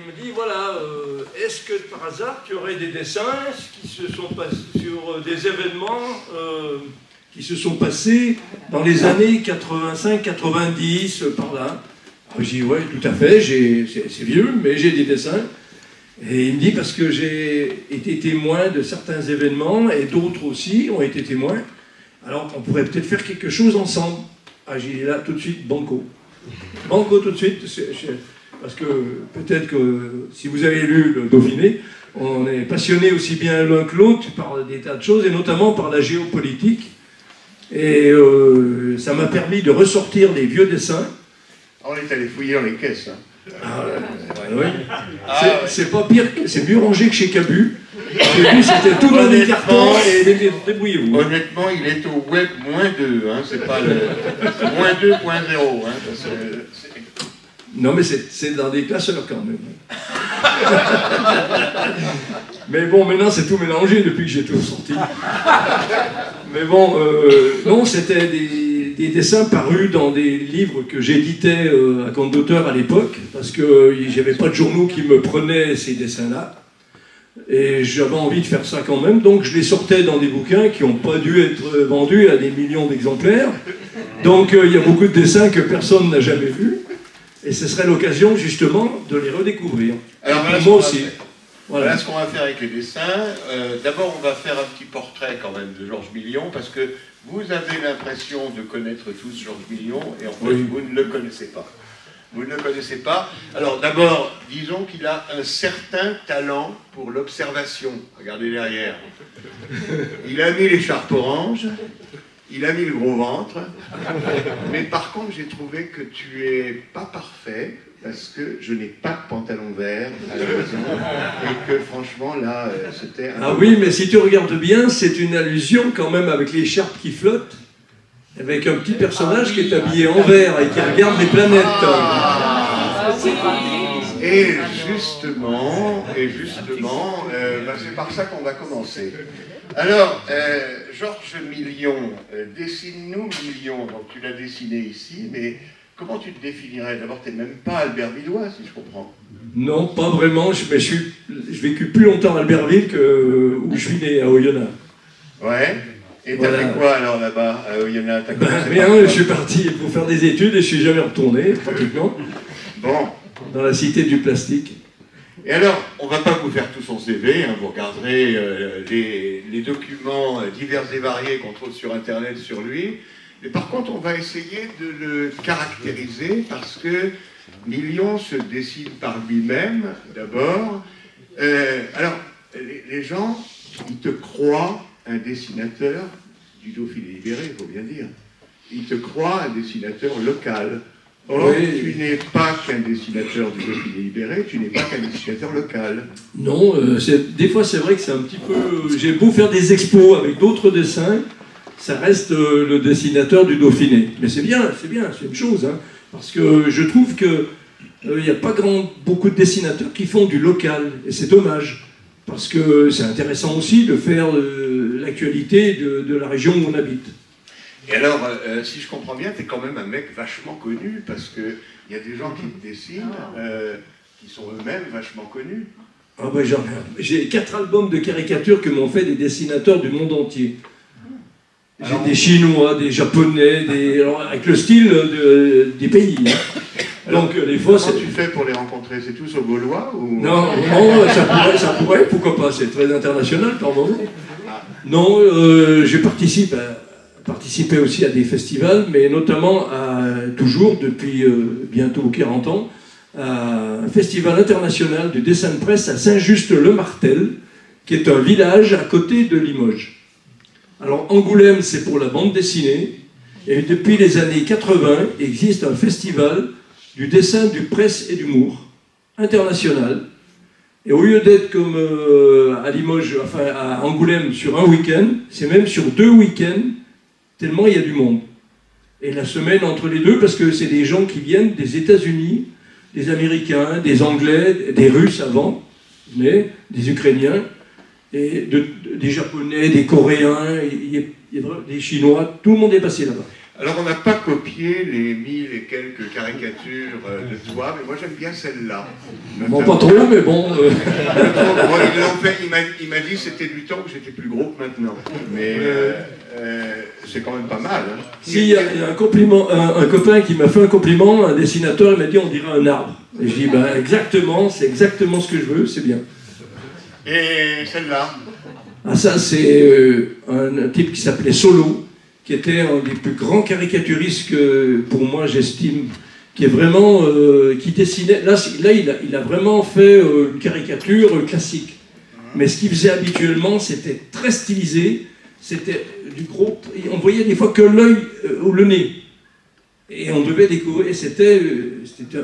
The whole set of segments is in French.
me dit, voilà, est-ce que par hasard, tu aurais des dessins qui se sont passés sur des événements qui se sont passés dans les années 85-90, par là. Je dis, ouais, tout à fait, c'est vieux, mais j'ai des dessins. Et il me dit, parce que j'ai été témoin de certains événements, et d'autres aussi ont été témoins, alors on pourrait peut-être faire quelque chose ensemble. Ah, j'ai dit là, tout de suite, banco. Banco tout de suite, parce que peut-être que si vous avez lu le Dauphiné, on est passionné aussi bien l'un que l'autre par des tas de choses, et notamment par la géopolitique. Et ça m'a permis de ressortir des vieux dessins. On est allé fouiller dans les caisses. Hein. Oui. C'est pas pire, c'est mieux rangé que chez Cabu. Chez lui, c'était tout dans des cartons et débrouillez-vous. Honnêtement, il est au web -2, hein, c'est pas le -2.0. Hein, non, mais c'est dans des classeurs quand même. Mais bon, maintenant c'est tout mélangé depuis que j'ai tout sorti. Mais bon, non, c'était des dessins parus dans des livres que j'éditais à compte d'auteur à l'époque, parce que j'avais pas de journaux qui me prenaient ces dessins-là. Et j'avais envie de faire ça quand même, donc je les sortais dans des bouquins qui n'ont pas dû être vendus à des millions d'exemplaires. Donc il y a beaucoup de dessins que personne n'a jamais vus. Et ce serait l'occasion justement de les redécouvrir. Alors voilà, moi aussi. Voilà ce qu'on va faire avec les dessins. D'abord, on va faire un petit portrait quand même de Georges Million, parce que vous avez l'impression de connaître tous Georges Million, et en fait, vous ne le connaissez pas. Vous ne le connaissez pas. Alors d'abord, disons qu'il a un certain talent pour l'observation. Regardez derrière. Il a mis l'écharpe orange. Il a mis le gros ventre, mais par contre j'ai trouvé que tu es pas parfait, parce que je n'ai pas de pantalon vert à la maison, et que franchement là c'était... Ah oui, mais si tu regardes bien, c'est une allusion quand même avec l'écharpe qui flotte, avec un petit personnage qui est habillé en vert et qui regarde les planètes. Et justement, c'est par ça qu'on va commencer. Alors, Georges Million, dessine-nous Million. Donc tu l'as dessiné ici, mais comment tu te définirais? D'abord, tu n'es même pas Albertvillois, si je comprends. Non, pas vraiment. Je vécu plus longtemps à Albertville que où je suis né, à Oyonnax. Ouais. Et t'as fait quoi alors là-bas, à Oyonnax? Rien, je suis parti pour faire des études et je suis jamais retourné, pratiquement. Bon. Dans la cité du plastique. Et alors, on ne va pas vous faire tout son CV, hein, vous regarderez les documents divers et variés qu'on trouve sur Internet sur lui, mais par contre, on va essayer de le caractériser, parce que Million se dessine par lui-même, d'abord. Alors, les gens, ils te croient un dessinateur du Dauphiné libéré, il faut bien dire. Ils te croient un dessinateur local. Or, oui. Tu n'es pas qu'un dessinateur du Dauphiné libéré, tu n'es pas qu'un dessinateur local. Non, des fois c'est vrai que c'est un petit peu... J'ai beau faire des expos avec d'autres dessins, ça reste le dessinateur du Dauphiné. Mais c'est bien, c'est une chose, hein, parce que je trouve qu'il n'y a pas beaucoup de dessinateurs qui font du local, et c'est dommage, parce que c'est intéressant aussi de faire l'actualité de la région où on habite. Et alors, si je comprends bien, tu es quand même un mec vachement connu, parce qu'il y a des gens qui te dessinent, qui sont eux-mêmes vachement connus. Ah ben, j'ai 4 albums de caricatures que m'ont fait des dessinateurs du monde entier. J'ai des Chinois, des Japonais, alors, avec le style des pays. Hein. Alors, donc, des fois, comment tu fais pour les rencontrer? C'est tous au Gaulois ou... Non, ça pourrait, pourquoi pas, c'est très international par moment. Non, je participé aussi à des festivals, mais notamment toujours depuis bientôt 40 ans, à un festival international du dessin de presse à Saint-Just-le-Martel, qui est un village à côté de Limoges. Alors Angoulême, c'est pour la bande dessinée, et depuis les années 80, existe un festival du dessin, du presse et d'humour international. Et au lieu d'être comme à Limoges, enfin à Angoulême sur un week-end, c'est même sur 2 week-ends, tellement il y a du monde. Et la semaine entre les deux, parce que c'est des gens qui viennent des États-Unis, des Américains, des Anglais, des Russes avant, mais des Ukrainiens, et des Japonais, des Coréens, des Chinois, tout le monde est passé là-bas. Alors, on n'a pas copié les 1000 et quelques caricatures de toi, mais moi j'aime bien celle-là. Bon, pas trop, mais bon. Bon, il m'a dit que c'était du temps que j'étais plus gros que maintenant. Mais c'est quand même pas mal. Hein. Si, il y a un compliment, un copain qui m'a fait un compliment, un dessinateur, il m'a dit on dirait un arbre. Et je dis ben exactement, c'est exactement ce que je veux, c'est bien. Et celle-là? Ah, ça, c'est un type qui s'appelait Solo, qui était un des plus grands caricaturistes que, pour moi, j'estime, qui est vraiment, qui dessinait, là il a vraiment fait une caricature classique. Mais ce qu'il faisait habituellement, c'était très stylisé, c'était du gros, on voyait des fois que l'œil ou le nez. Et on devait découvrir, c'était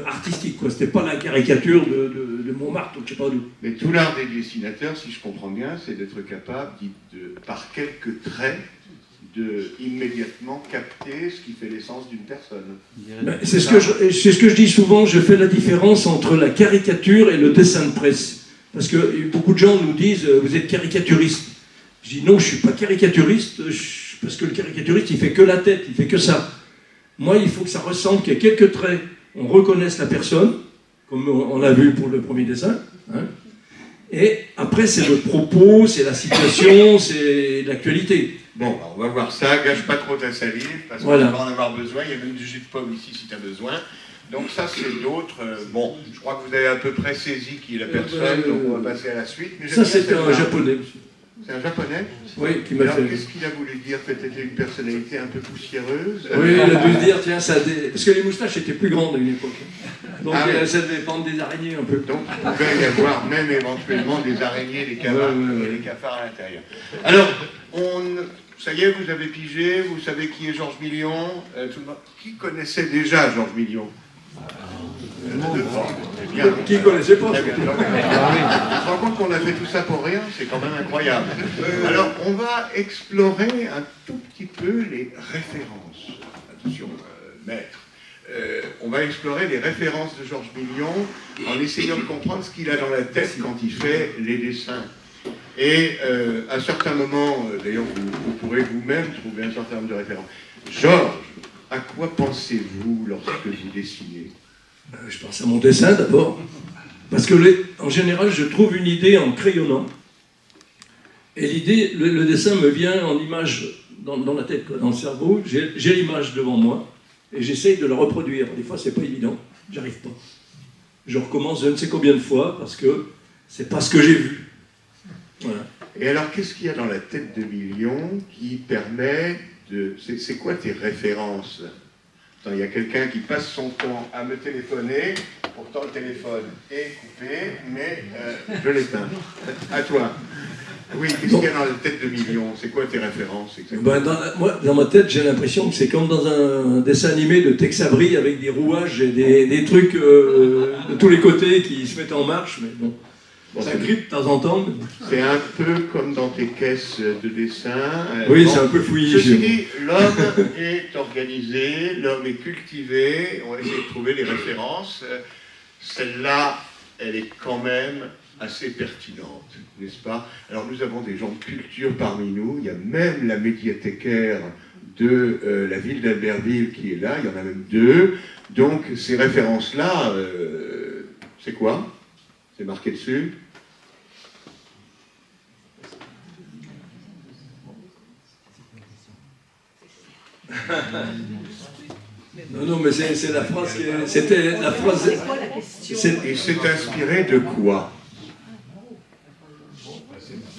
artistique, quoi. C'était pas la caricature de Montmartre, ou je sais pas d'où. Mais tout l'art des dessinateurs, si je comprends bien, c'est d'être capable, par quelques traits, de immédiatement capter ce qui fait l'essence d'une personne. Ben, c'est ce que je dis souvent, je fais la différence entre la caricature et le dessin de presse. Parce que beaucoup de gens nous disent, vous êtes caricaturiste. Je dis non, je suis pas caricaturiste, parce que le caricaturiste, il fait que la tête, il fait que ça. Moi, il faut que ça ressemble, qu'il y ait quelques traits, on reconnaisse la personne, comme on l'a vu pour le premier dessin. Hein. Et après, c'est le propos, c'est la situation, c'est l'actualité. Bon, on va voir ça, gâche pas trop ta salive, parce qu'on va en avoir besoin, il y a même du jus de pomme ici si tu as besoin. Donc ça, c'est d'autres. Bon, je crois que vous avez à peu près saisi qui est la personne, donc on va passer à la suite. Mais ça, c'est un japonais, monsieur. C'est un japonais? Oui, qui m'a fait. Qu'est-ce qu'il a voulu dire? Peut-être une personnalité un peu poussiéreuse? Oui, il a dû dire, tiens, ça. Parce que les moustaches étaient plus grandes à une époque. Donc ça devait prendre des araignées un peu. Donc il pouvait y avoir même éventuellement des araignées, des cafards, des cafards à l'intérieur. Alors, ça y est, vous avez pigé, vous savez qui est Georges Million. Tout le monde. Qui connaissait déjà Georges Million? Bien. Qui ne connaissait pas? On se rend compte qu'on a fait tout ça pour rien, c'est quand même incroyable. Alors, on va explorer un tout petit peu les références. Attention, maître. On va explorer les références de Georges Million en essayant de comprendre ce qu'il a dans la tête quand il fait les dessins. Et à certains moments, d'ailleurs, vous pourrez vous-même trouver un certain nombre de références. Georges, à quoi pensez-vous lorsque vous dessinez? Je pense à mon dessin d'abord, parce que en général je trouve une idée en crayonnant, et l'idée, le dessin me vient en image dans la tête, quoi, dans le cerveau, j'ai l'image devant moi, et j'essaye de la reproduire. Des fois c'est pas évident, j'arrive pas. Je recommence je ne sais combien de fois, parce que c'est pas ce que j'ai vu. Voilà. Et alors qu'est-ce qu'il y a dans la tête de Million qui permet de... C'est quoi tes références? Il y a quelqu'un qui passe son temps à me téléphoner, pourtant le téléphone est coupé, mais je l'éteins. À toi. Oui, qu'est-ce qu'il y a dans la tête de Million? C'est quoi tes références exactement? Moi, dans ma tête, j'ai l'impression que c'est comme dans un dessin animé de Tex Avery avec des rouages et des trucs de tous les côtés qui se mettent en marche, mais bon. Ça grippe de temps en temps. C'est un peu comme dans tes caisses de dessin. Oui, c'est un peu fouillé. Ceci dit, l'homme est organisé, l'homme est cultivé, on va essayer de trouver les références. Celle-là, elle est quand même assez pertinente, n'est-ce pas? Alors nous avons des gens de culture parmi nous, il y a même la médiathécaire de la ville d'Albertville qui est là, il y en a même deux. Donc ces références-là, c'est quoi? C'est marqué dessus. Non, mais c'est la phrase qui est... C'était la phrase... Il s'est inspiré de quoi?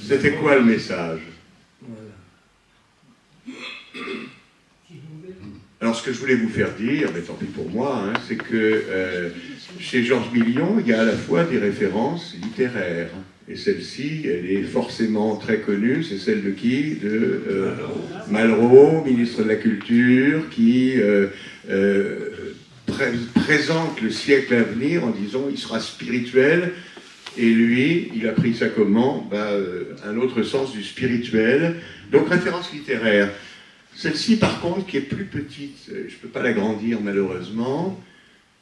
C'était quoi le message? Alors, ce que je voulais vous faire dire, mais tant pis pour moi, hein, c'est que chez Georges Million, il y a à la fois des références littéraires. Et celle-ci, elle est forcément très connue. C'est celle de qui? De Malraux, ministre de la Culture, qui présente le siècle à venir en disant il sera spirituel. Et lui, il a pris ça comment? Un autre sens du spirituel. Donc, référence littéraire. Celle-ci, par contre, qui est plus petite, je ne peux pas l'agrandir malheureusement.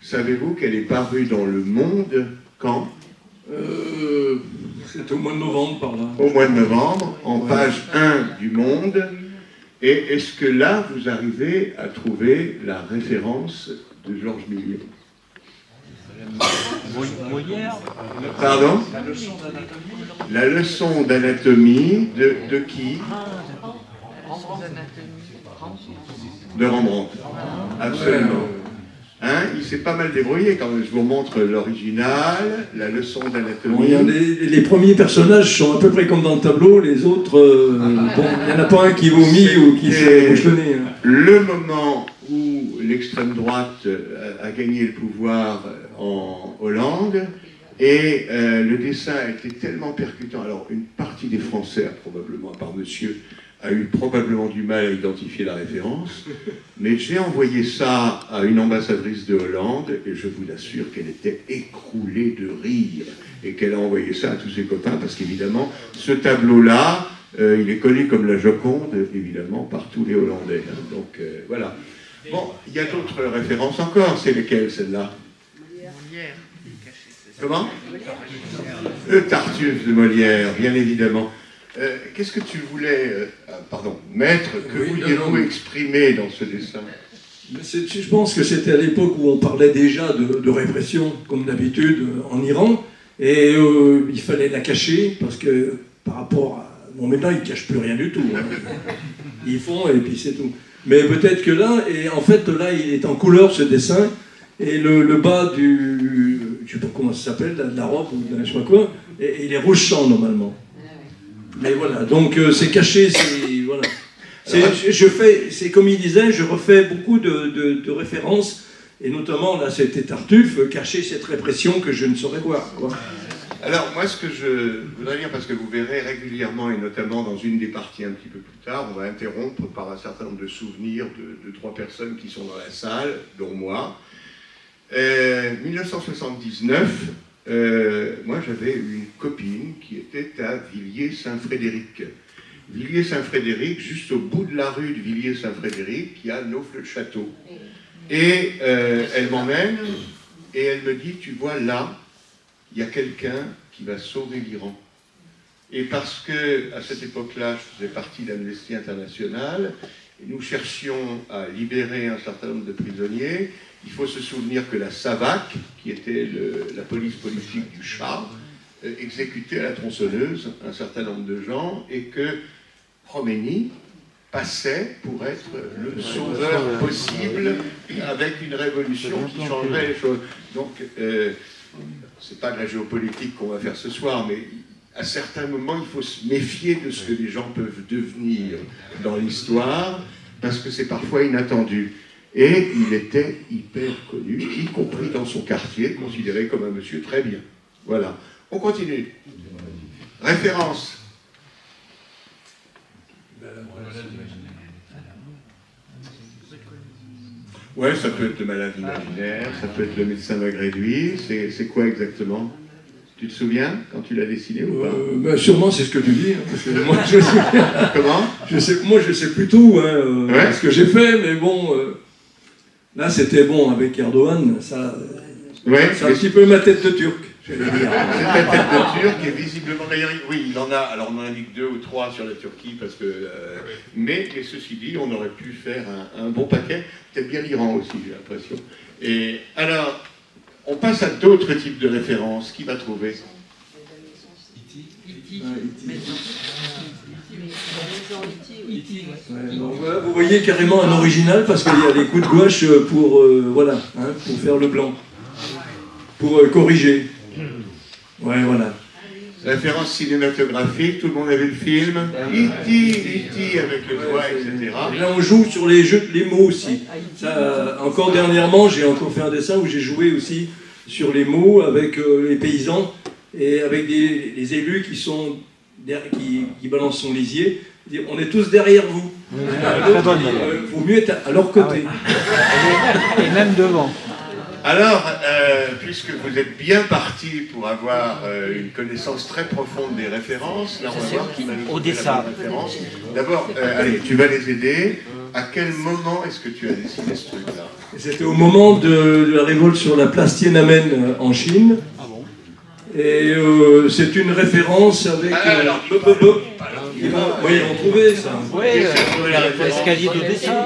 Savez-vous qu'elle est parue dans Le Monde quand? C'est au mois de novembre, par là. Au mois de novembre, en page 1 du Monde. Et est-ce que là, vous arrivez à trouver la référence de Georges Million? Molière. Pardon? La leçon d'anatomie de qui? De Rembrandt. Absolument. Hein, il s'est pas mal débrouillé quand même. Je vous montre l'original, la leçon d'anatomie. Bon, les premiers personnages sont à peu près comme dans le tableau, les autres, bon, il n'y en a pas un qui vomit ou qui se bouche le nez. Hein. Le moment où l'extrême droite a gagné le pouvoir en Hollande, et le dessin a été tellement percutant. Alors, une partie des Français, probablement, à part monsieur, a eu probablement du mal à identifier la référence, mais j'ai envoyé ça à une ambassadrice de Hollande, et je vous assure qu'elle était écroulée de rire, et qu'elle a envoyé ça à tous ses copains, parce qu'évidemment, ce tableau-là, il est connu comme la Joconde, évidemment, par tous les Hollandais. Hein. Donc, voilà. Bon, il y a d'autres références encore, c'est lesquelles, celles-là? Molière. Comment? Le Tartuffe de Molière, bien évidemment. Qu'est-ce que tu voulais, mettre, que vouliez-vous exprimer dans ce dessin? Je pense que c'était à l'époque où on parlait déjà de répression, comme d'habitude, en Iran, et il fallait la cacher, parce que par rapport à... Bon, maintenant, ils ne cachent plus rien du tout. Hein. Ils font, et puis c'est tout. Mais peut-être que là, et en fait, là, il est en couleur, ce dessin, et le bas du... Je ne sais pas comment ça s'appelle, de la robe, ou de je sais pas quoi, et il est rouge sang, normalement. Mais voilà, donc c'est caché, c'est... Voilà. C'est comme il disait, je refais beaucoup de références, et notamment, là, c'était Tartuffe, cacher cette répression que je ne saurais voir, quoi. Alors, moi, ce que je voudrais dire, parce que vous verrez régulièrement, et notamment dans une des parties un petit peu plus tard, on va interrompre par un certain nombre de souvenirs de 3 personnes qui sont dans la salle, dont moi. 1979, moi j'avais une copine qui était à Villiers-Saint-Frédéric. Villiers-Saint-Frédéric, juste au bout de la rue de Villiers-Saint-Frédéric, il y a Naufle-le-Château. Et elle m'emmène et elle me dit, tu vois là, il y a quelqu'un qui va sauver l'Iran. Et parce que à cette époque-là, je faisais partie d'Amnesty International, et nous cherchions à libérer un certain nombre de prisonniers. Il faut se souvenir que la SAVAK, qui était la police politique du Shah, exécutait à la tronçonneuse un certain nombre de gens, et que Khomeini passait pour être le sauveur possible avec une révolution qui changerait les choses. Donc, c'est pas de la géopolitique qu'on va faire ce soir, mais à certains moments, il faut se méfier de ce que les gens peuvent devenir dans l'histoire, parce que c'est parfois inattendu. Et il était hyper connu, y compris dans son quartier, considéré comme un monsieur très bien. Voilà. On continue. Référence. Ouais, ça peut être le malade imaginaire, ça peut être le médecin malgré lui. C'est quoi exactement? Tu te souviens quand tu l'as dessiné ou pas? Ben sûrement, c'est ce que tu dis. Hein, parce que moi, je me souviens. Comment? Moi, je sais plus tout ce que j'ai fait, mais bon... là, c'était bon avec Erdogan, ça... c'est un petit peu ma tête de Turc, je vais dire. C'est ta tête de Turc, et visiblement, d'ailleurs, oui, il en a... Alors, on en indique 2 ou 3 sur la Turquie, parce que... mais ceci dit, on aurait pu faire un bon paquet. Peut-être bien l'Iran aussi, j'ai l'impression. Et alors... on passe à d'autres types de références. Qui va trouver? Voilà, vous voyez carrément un original parce qu'il y a des coups de gouache pour, voilà, hein, pour faire le blanc, pour corriger. Ouais, voilà. Référence cinématographique, tout le monde a vu le film. E.T. avec le doigt, etc. Et là, on joue sur les mots aussi. Ça, encore dernièrement, j'ai encore fait un dessin où j'ai joué aussi sur les mots avec les paysans et avec des élus qui balancent son lisier. On est tous derrière vous. Vaut mieux être à leur côté. Et même devant. Alors, puisque vous êtes bien parti pour avoir une connaissance très profonde des références, là on va voir qui va nous trouver la bonne référence. D'abord, allez, tu vas les aider. À quel moment est-ce que tu as dessiné ce truc-là? C'était au moment de la révolte sur la place Tiananmen en Chine. Ah bon? Et c'est une référence avec... Oui, ils l'ont trouvé, ça. Oui, l'escalier de dessin.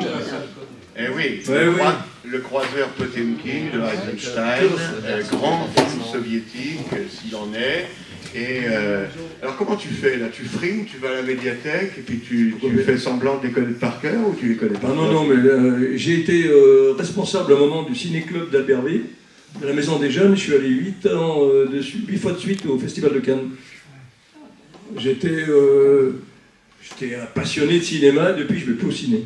Eh oui, oui. Le croiseur Potemkin de Eisenstein, grand film soviétique, s'il en est. Et alors comment tu fais là? Tu frimes, tu vas à la médiathèque et puis tu fais semblant de les connaître par cœur ou tu les connais pas? Non, mais j'ai été responsable à un moment du ciné-club d'Albertville, de la Maison des Jeunes. Je suis allé 8 fois de suite au Festival de Cannes. J'étais un passionné de cinéma, depuis je ne vais plus au ciné.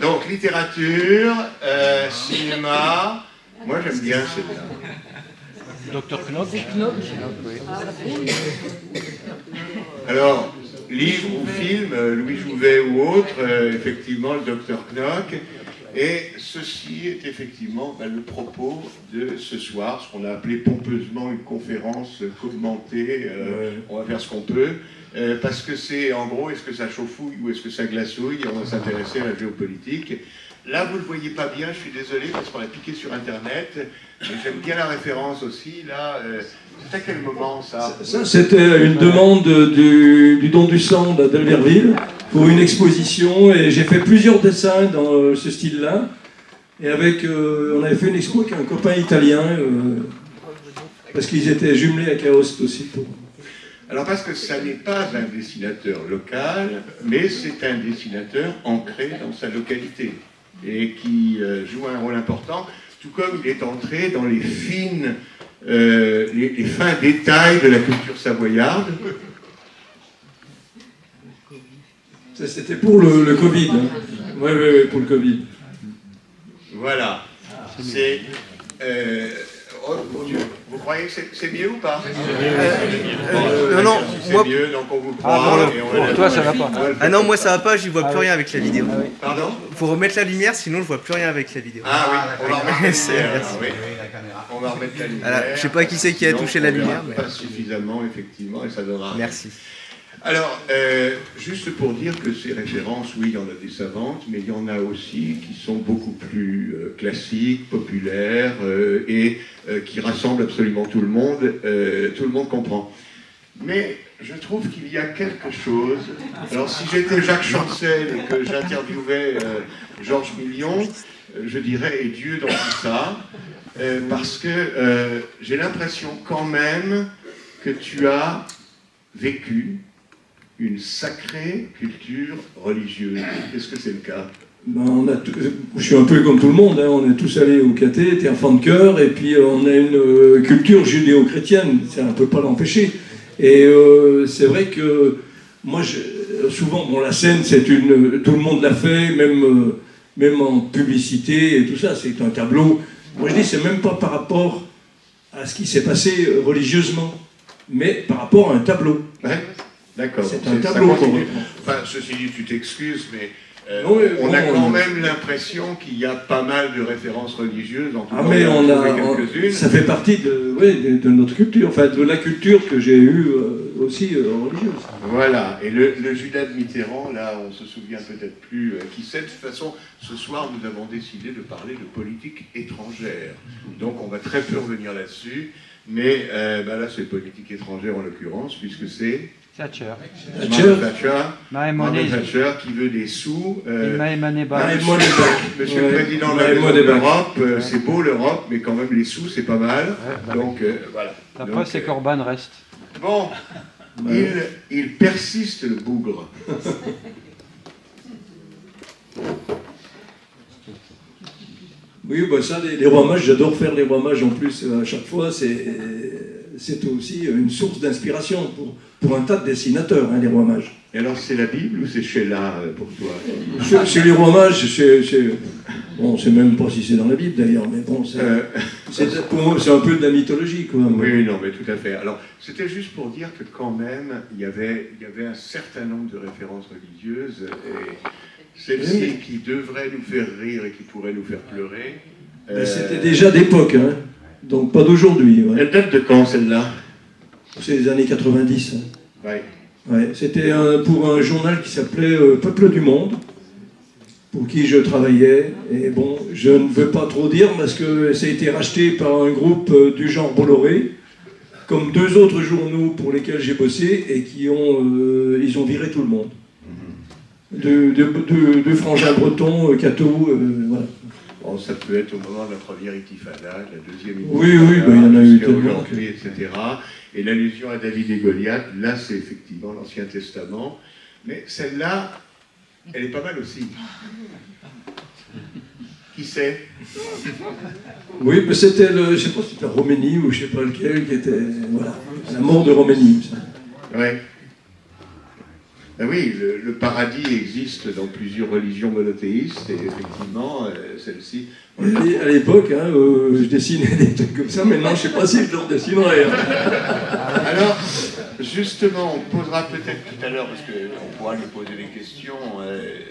Donc littérature, cinéma, moi j'aime bien, c'est bien. Dr Knock. Alors, livre ou film, Louis Jouvet ou autre, effectivement, le Dr Knock. Et ceci est effectivement le propos de ce soir, ce qu'on a appelé pompeusement une conférence commentée. On va faire ce qu'on peut. Parce que c'est, en gros, est-ce que ça chauffouille ou est-ce que ça glacouille? On va s'intéresser à la géopolitique. Là, vous ne le voyez pas bien, je suis désolé, parce qu'on l'a piqué sur Internet. J'aime bien la référence aussi. Là, c'est à quel moment, ça? Ça, c'était une demande du don du sang d'Albertville pour une exposition. Et j'ai fait plusieurs dessins dans ce style-là. Et on avait fait une expo avec un copain italien, parce qu'ils étaient jumelés à Caoste aussi. Alors parce que ça n'est pas un dessinateur local, mais c'est un dessinateur ancré dans sa localité et qui joue un rôle important, tout comme il est entré dans les fins détails de la culture savoyarde. Ça, c'était pour le Covid. Oui, pour le Covid. Voilà. C'est... oh mon Dieu, vous croyez que c'est mieux ou pas? Non, c'est moi... mieux, donc on vous croit. Pour toi, ça va pas. Ah non, moi ça va pas, j'y vois plus rien avec la vidéo. Pardon? Faut remettre la lumière, sinon je vois plus rien avec la vidéo. Ah oui, on va remettre la lumière. Merci. Oui. On va remettre la lumière. Alors, je sais pas qui c'est qui a touché la lumière, mais... Pas suffisamment, effectivement, et ça donnera... Merci. Alors, juste pour dire que ces références, oui, il y en a des savantes, mais il y en a aussi qui sont beaucoup plus classiques, populaires, et qui rassemblent absolument tout le monde comprend. Mais je trouve qu'il y a quelque chose... Alors, si j'étais Jacques Chancel et que j'interviewais Georges Million, je dirais « et Dieu dans tout ça », parce que j'ai l'impression quand même que tu as vécu une sacrée culture religieuse. Est-ce que c'est le cas? Je suis un peu comme tout le monde, hein. On est tous allés au caté, t'es enfant de chœur, et puis on a une culture judéo-chrétienne, ça ne peut pas l'empêcher. Et c'est vrai que moi, souvent, bon, la scène, tout le monde l'a fait, même en publicité et tout ça, c'est un tableau. Moi je dis, c'est même pas par rapport à ce qui s'est passé religieusement, mais par rapport à un tableau. Ouais. D'accord. C'est un tableau. Enfin, ceci dit, tu t'excuses, mais on a quand même l'impression qu'il y a pas mal de références religieuses. En tout cas, mais ça fait partie de notre culture, enfin de la culture que j'ai eue aussi religieuse. Voilà. Et le Judas de Mitterrand, là, on se souvient peut-être plus qui c'est. De toute façon, ce soir, nous avons décidé de parler de politique étrangère. Donc, on va très peu revenir là-dessus. Mais là, c'est politique étrangère en l'occurrence, puisque c'est... Thatcher. Margaret Thatcher qui veut des sous. Monsieur le Président de la Maison de l'Europe, c'est beau l'Europe, mais quand même les sous, c'est pas mal. Donc, voilà. Après, c'est qu'Orban reste. Bon, il persiste le bougre. Oui, bah ça, les rois mages, j'adore faire les rois mages en plus à chaque fois. C'est aussi une source d'inspiration pour un tas de dessinateurs, hein, les rois mages. Et alors, c'est la Bible ou c'est Sheila pour toi? C'est les rois mages, bon, c'est même pas si c'est dans la Bible d'ailleurs, mais bon, c'est un peu de la mythologie, quoi. Oui, non, mais tout à fait. Alors, c'était juste pour dire que quand même, il y avait un certain nombre de références religieuses, et celle-ci qui devrait nous faire rire et qui pourrait nous faire pleurer. C'était déjà d'époque, hein, donc pas d'aujourd'hui. Ouais. Elle date de quand, celle-là? C'est les années 90. Hein. Ouais. Ouais, c'était pour un journal qui s'appelait Peuple du Monde, pour qui je travaillais. Et bon, je ne veux pas trop dire parce que ça a été racheté par un groupe du genre Bolloré. comme 2 autres journaux pour lesquels j'ai bossé et qui ils ont viré tout le monde. De Frangin Breton, Cato, voilà. Bon, ça peut être au moment de la première intifada, de la deuxième intifada, oui, il y en a eu tellement. Aujourd'hui, etc. Et l'allusion à David et Goliath, là c'est effectivement l'Ancien Testament, mais celle-là, elle est pas mal aussi. Qui sait? Oui, mais c'était je sais pas si c'était Roménie ou je sais pas lequel, qui était, voilà, la mort de Roménie. Ouais. Ben oui, le paradis existe dans plusieurs religions monothéistes, et effectivement, celle-ci... À l'époque, je dessinais des trucs comme ça, maintenant je sais pas si je le dessinerais. Alors, justement, on posera peut-être tout à l'heure, parce qu'on pourra lui poser des questions,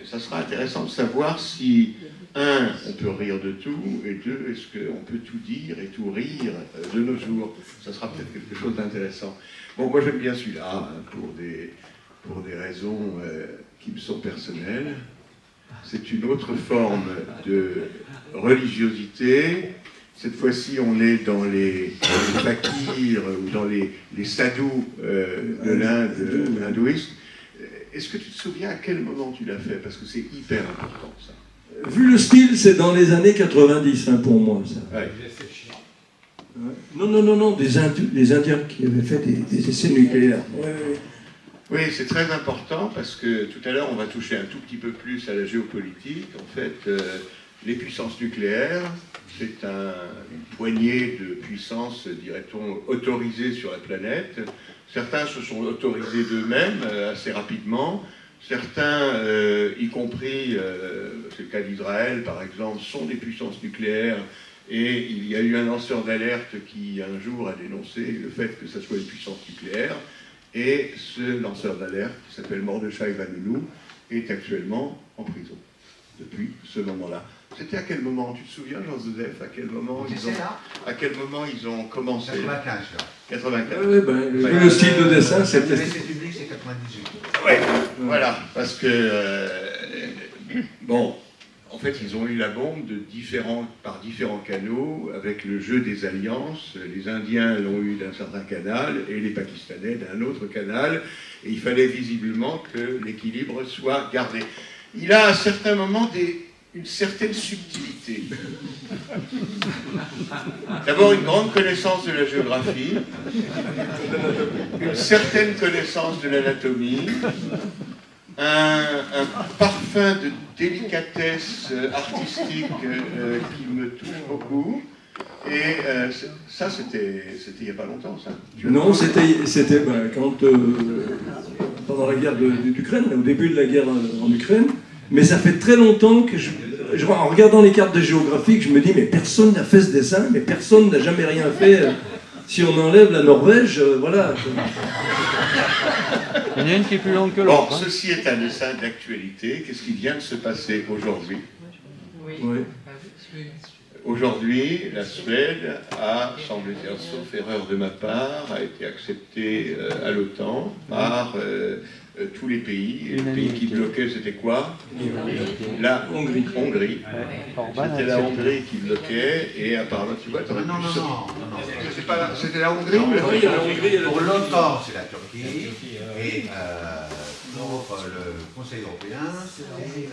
ça sera intéressant de savoir si, on peut rire de tout, et 2, est-ce qu'on peut tout dire et tout rire de nos jours? Ça sera peut-être quelque chose d'intéressant. Bon, moi j'aime bien celui-là, pour des raisons qui me sont personnelles. C'est une autre forme de religiosité. Cette fois-ci, on est dans les fakirs ou dans les sadhus de l'Inde, hindouiste. Est-ce que tu te souviens à quel moment tu l'as fait? Parce que c'est hyper important, ça. Vu le style, c'est dans les années 90, pour moi, ça. Ouais. Non, des Indiens qui avaient fait des essais nucléaires. Oui, c'est très important parce que tout à l'heure, on va toucher un tout petit peu plus à la géopolitique. En fait, les puissances nucléaires, c'est une poignée de puissances, dirait-on, autorisées sur la planète. Certains se sont autorisés d'eux-mêmes assez rapidement. Certains, y compris, c'est le cas d'Israël par exemple, sont des puissances nucléaires. Et il y a eu un lanceur d'alerte qui, un jour, a dénoncé le fait que ça soit une puissance nucléaire. Et ce lanceur d'alerte, qui s'appelle Mordechai Vanunu, est actuellement en prison, depuis ce moment-là. C'était à quel moment? Tu te souviens, Jean-Joseph, à quel moment ils ont commencé? 95, là. 95. Le style de dessin, c'était... L'essai public, c'est 98. Oui, voilà, parce que, bon, en fait, ils ont eu la bombe par différents canaux, avec le jeu des alliances. Les Indiens l'ont eu d'un certain canal, et les Pakistanais d'un autre canal, et il fallait visiblement que l'équilibre soit gardé. Il a à certains moments une certaine subtilité. D'abord, une grande connaissance de la géographie, une certaine connaissance de l'anatomie, un parfum de délicatesse artistique qui me touche beaucoup. Et ça, c'était il n'y a pas longtemps, ça. Non, c'était quand, pendant la guerre d'Ukraine, au début de la guerre en Ukraine. Mais ça fait très longtemps que, en regardant les cartes géographiques, je me dis, mais personne n'a fait ce dessin, mais personne n'a jamais rien fait. Si on enlève la Norvège, voilà. Il y en a une qui est plus longue que l'autre. Bon, ceci est un dessin d'actualité. Qu'est-ce qui vient de se passer aujourd'hui? Oui. Aujourd'hui, la Suède a, semble-t-il, sauf erreur de ma part, a été acceptée à l'OTAN par tous les pays. Et le pays qui bloquait, c'était quoi? La Hongrie. C'était la Hongrie qui bloquait, et apparemment, tu vois, t'aurais pu... Non. C'était la Hongrie ou la Hongrie? Pour l'OTAN, c'est la Turquie, et le Conseil européen, c'est la Hongrie.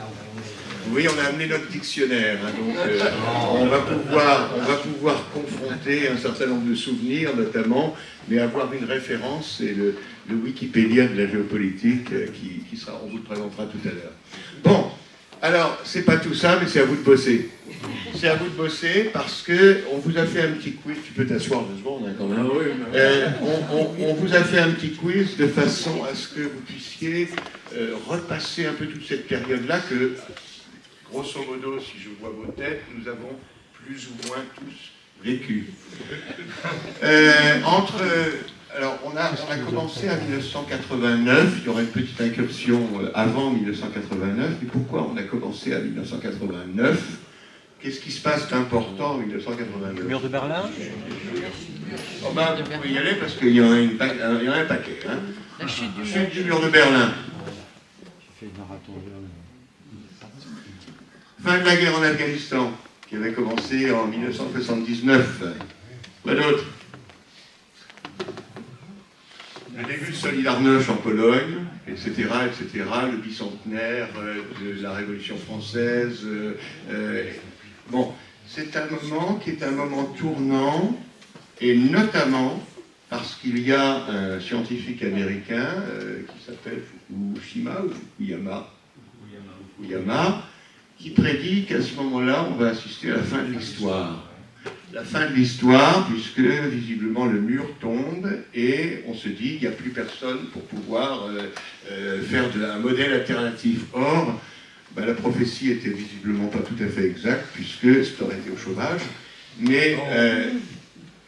Oui, on a amené notre dictionnaire, donc on va pouvoir confronter un certain nombre de souvenirs, notamment, mais avoir une référence, c'est le Wikipédia de la géopolitique qui sera, on vous le présentera tout à l'heure. Bon, alors, c'est pas tout ça, mais c'est à vous de bosser. C'est à vous de bosser parce qu'on vous a fait un petit quiz, tu peux t'asseoir 2 secondes quand même. On vous a fait un petit quiz de façon à ce que vous puissiez repasser un peu toute cette période-là que, grosso modo, si je vois vos têtes, nous avons plus ou moins tous vécu. Alors, on a commencé à 1989, il y aura une petite incursion avant 1989, mais pourquoi on a commencé à 1989? Qu'est-ce qui se passe d'important en 1989? Le mur de Berlin? Oh ben, vous pouvez y aller parce qu'il y en a un paquet. Hein. La chute du mur de Berlin. Fin de la guerre en Afghanistan, qui avait commencé en 1979. Quoi d'autre? le début de Solidarność en Pologne, etc., etc., le bicentenaire de la Révolution française. Bon, c'est un moment qui est un moment tournant, et notamment parce qu'il y a un scientifique américain qui s'appelle Fukushima, ou Fukuyama, qui prédit qu'à ce moment-là, on va assister à la fin de l'histoire. La fin de l'histoire, puisque visiblement le mur tombe et on se dit qu'il n'y a plus personne pour pouvoir faire un modèle alternatif. Or, la prophétie était visiblement pas tout à fait exacte, puisque ça aurait été au chômage, mais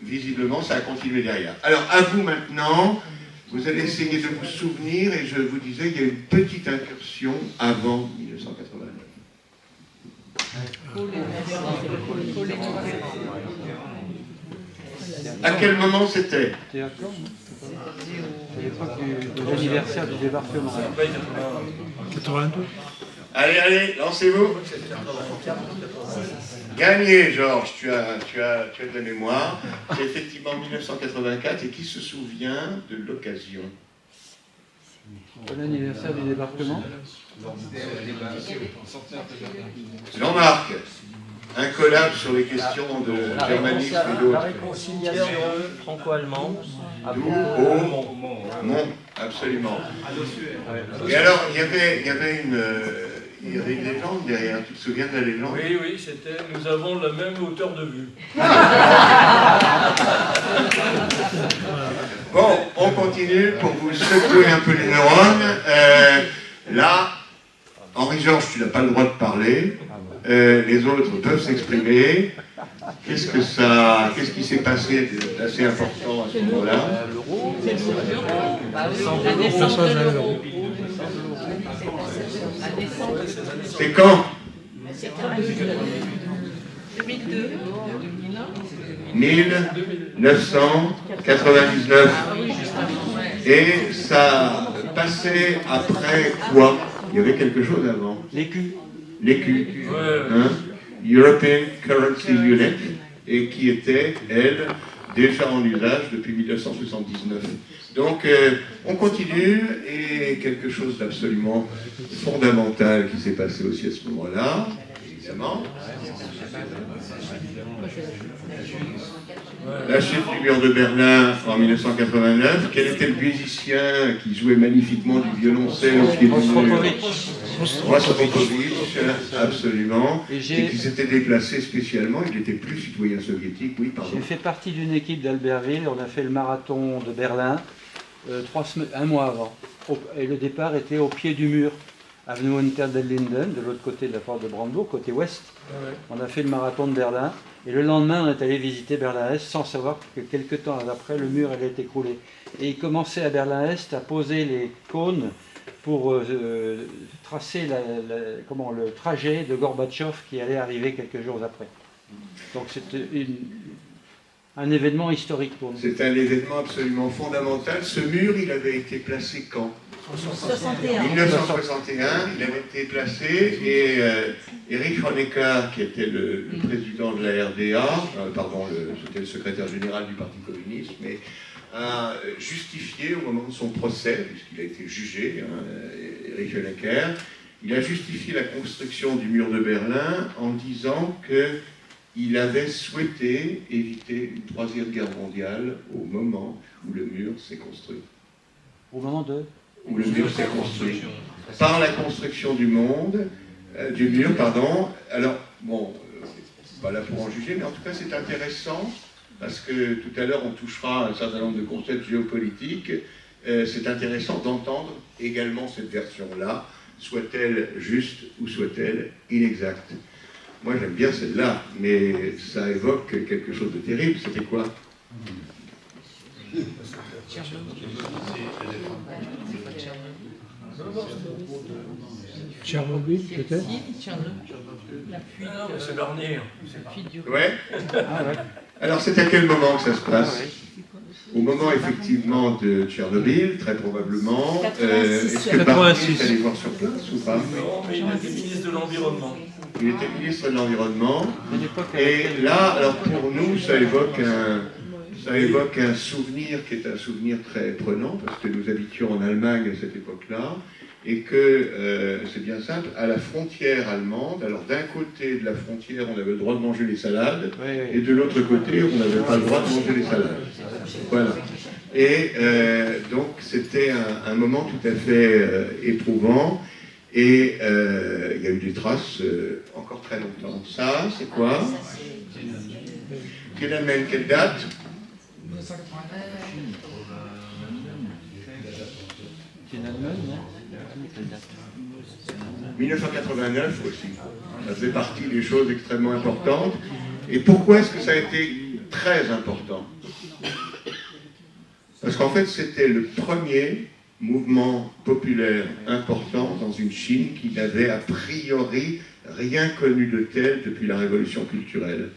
visiblement ça a continué derrière. Alors à vous maintenant, vous allez essayer de vous souvenir, et je vous disais, il y a une petite incursion avant 1989. À quel moment c'était? C'est l'époque de l'anniversaire du débarquement. 82. Allez, lancez-vous. Gagné, Georges, tu as de la mémoire. C'est effectivement 1984, et qui se souvient de l'occasion? L'anniversaire du débarquement. Jean-Marc, un collab sur les questions de germanisme et La d'autres. réconciliation franco-allemande. D'où au Mont, absolument. Et alors, il y avait une légende derrière. Tu te souviens de la légende? Oui, c'était « Nous avons la même hauteur de vue ». Bon, on continue pour vous secouer un peu les neurones. Là, Henri-Georges, tu n'as pas le droit de parler. Les autres peuvent s'exprimer. Qu'est-ce qui s'est passé d'assez important à ce moment-là? C'est quand? 2002. 1999. Et ça passait après quoi? Il y avait quelque chose avant. L'écu. L'écu. Hein? European Currency Unit, et qui était, elle, déjà en usage depuis 1979. Donc, on continue, et quelque chose d'absolument fondamental qui s'est passé aussi à ce moment-là, évidemment. La chute du mur de Berlin en 1989. Quel était le musicien qui jouait magnifiquement du violoncelle au pied du mur? Rostropovitch, absolument. Et qui s'était déplacé spécialement. Il n'était plus citoyen soviétique. Oui, pardon. J'ai fait partie d'une équipe d'Albertville. On a fait le marathon de Berlin un mois avant. Et le départ était au pied du mur, avenue Unter den Linden, de l'autre côté de la porte de Brandebourg, côté ouest. On a fait le marathon de Berlin. Et le lendemain, on est allé visiter Berlin-Est sans savoir que quelques temps après, le mur allait être écroulé. Et il commençait à Berlin-Est à poser les cônes pour tracer le trajet de Gorbatchev qui allait arriver quelques jours après. Donc c'était un événement historique pour nous. C'est un événement absolument fondamental. Ce mur, il avait été placé quand? 1961, il avait été placé, et Erich Honecker, qui était le président de la RDA, c'était le secrétaire général du Parti communiste, mais a justifié au moment de son procès, puisqu'il a été jugé, Erich Honecker, il a justifié la construction du mur de Berlin en disant qu'il avait souhaité éviter une troisième guerre mondiale au moment où le mur s'est construit. Au moment de où le mur s'est construit, par la construction du mur, pardon. Alors, bon, pas là pour en juger, mais en tout cas c'est intéressant, parce que tout à l'heure on touchera à un certain nombre de concepts géopolitiques. C'est intéressant d'entendre également cette version-là, soit-elle juste ou soit-elle inexacte. Moi j'aime bien celle-là, mais ça évoque quelque chose de terrible. C'était quoi? Tchernobyl, peut-être? C'est l'avenir. Ouais. Alors c'est à quel moment que ça se passe? Au moment effectivement de Tchernobyl, très probablement. Est-ce que Barnier est allé voir sur place ou pas? Non, mais il était ministre de l'Environnement. Il était ministre de l'Environnement. Et là, alors pour nous, ça évoque Ça évoque un souvenir qui est un souvenir très prenant, parce que nous habitions en Allemagne à cette époque-là, et que c'est bien simple, à la frontière allemande, alors d'un côté de la frontière, on avait le droit de manger les salades, et de l'autre côté, on n'avait pas le droit de manger les salades. Voilà. Et donc, c'était un moment tout à fait éprouvant, et il y a eu des traces encore très longtemps. Ça, c'est quoi? Tiananmen, quelle date? 1989 aussi. Ça faisait partie des choses extrêmement importantes. Et pourquoi est-ce que ça a été très important? Parce qu'en fait, c'était le premier mouvement populaire important dans une Chine qui n'avait a priori rien connu de tel depuis la révolution culturelle.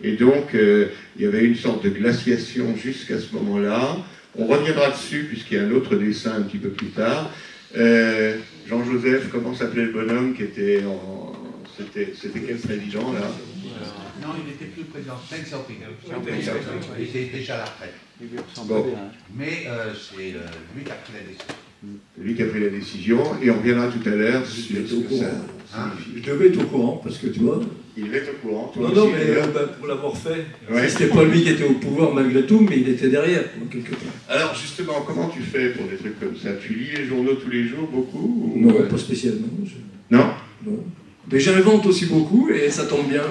Et donc, il y avait une sorte de glaciation jusqu'à ce moment-là. On reviendra dessus, puisqu'il y a un autre dessin un petit peu plus tard. Jean-Joseph, comment s'appelait le bonhomme qui était en... C'était quel président, là? Non, il n'était plus président. Deng Xiaoping. Il était déjà à la retraite. Bon. Mais c'est lui qui a pris la décision. Lui qui a pris la décision, et on reviendra tout à l'heure sur ce que ça signifie. Je devais être au courant, parce que tu vois... Il devait être au courant. Toi Non, aussi, non, mais pour l'avoir fait, ouais. C'était pas lui qui était au pouvoir malgré tout, mais il était derrière, quelque part. Alors justement, comment tu fais pour des trucs comme ça? Tu lis les journaux tous les jours, beaucoup ou... Non, pas spécialement. Non? Non. Mais j'invente aussi beaucoup, et ça tombe bien.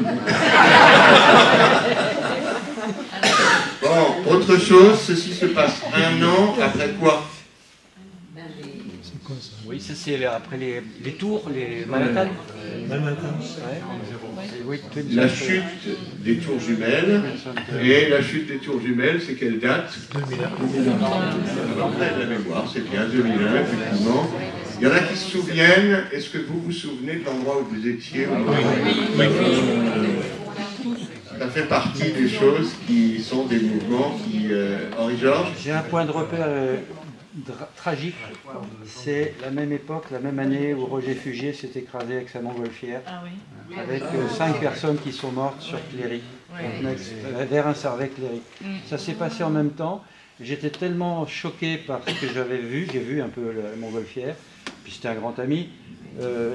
Bon, autre chose, ceci se passe un an après quoi? Oui, ça c'est après les tours, les Manhattan. La chute des tours jumelles. Et la chute des tours jumelles, c'est quelle date? 2001. La mémoire, c'est bien 2001, effectivement. Il y en a qui se souviennent. Est-ce que vous vous souvenez de l'endroit où vous étiez? Ça fait partie des choses qui sont des mouvements qui... Henri-Georges? J'ai un point de repère tragique. C'est la même époque, la même année où Roger Fugier s'est écrasé avec sa montgolfière, avec 5 personnes qui sont mortes sur Cléry, vers un Servet-Cléry. Ça s'est passé en même temps. J'étais tellement choqué par ce que j'avais vu, j'ai vu un peu la montgolfière, puis c'était un grand ami,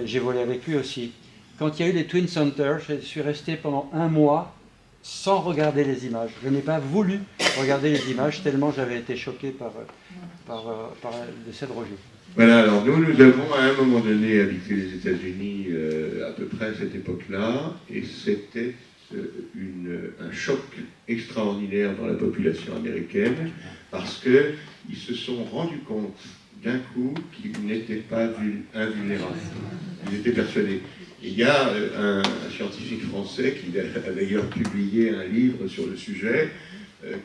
j'ai volé avec lui aussi. Quand il y a eu les Twin Centers, je suis resté pendant un mois sans regarder les images. Je n'ai pas voulu regarder les images tellement j'avais été choqué par le décès de Roger. Voilà, alors nous avons à un moment donné habité les États-Unis à peu près à cette époque-là, et c'était un choc extraordinaire dans la population américaine, parce qu'ils se sont rendus compte d'un coup qu'ils n'étaient pas invulnérables. Ils étaient persuadés. Il y a un scientifique français qui a d'ailleurs publié un livre sur le sujet,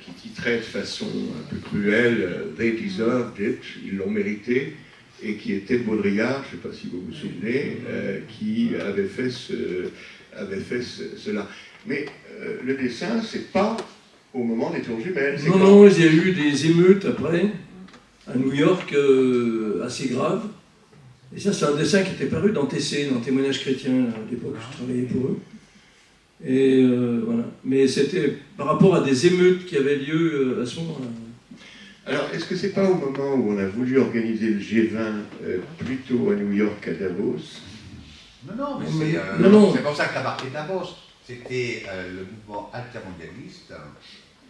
qui titrait de façon un peu cruelle « They deserved it », ils l'ont mérité, et qui était Baudrillard, je ne sais pas si vous vous souvenez, qui avait fait cela. Mais le dessin, c'est pas au moment des tours jumelles. Non, non, il y a eu des émeutes après, à New York, assez graves. Et ça, c'est un dessin qui était paru dans TC, dans Témoignages chrétiens, à l'époque, je travaillais pour eux. Et voilà. Mais c'était par rapport à des émeutes qui avaient lieu à ce moment-là. Alors, est-ce que c'est pas au moment où on a voulu organiser le G20 plutôt à New York qu'à Davos? Non, mais c'est pour ça que la marqué Davos. C'était le mouvement altermondialiste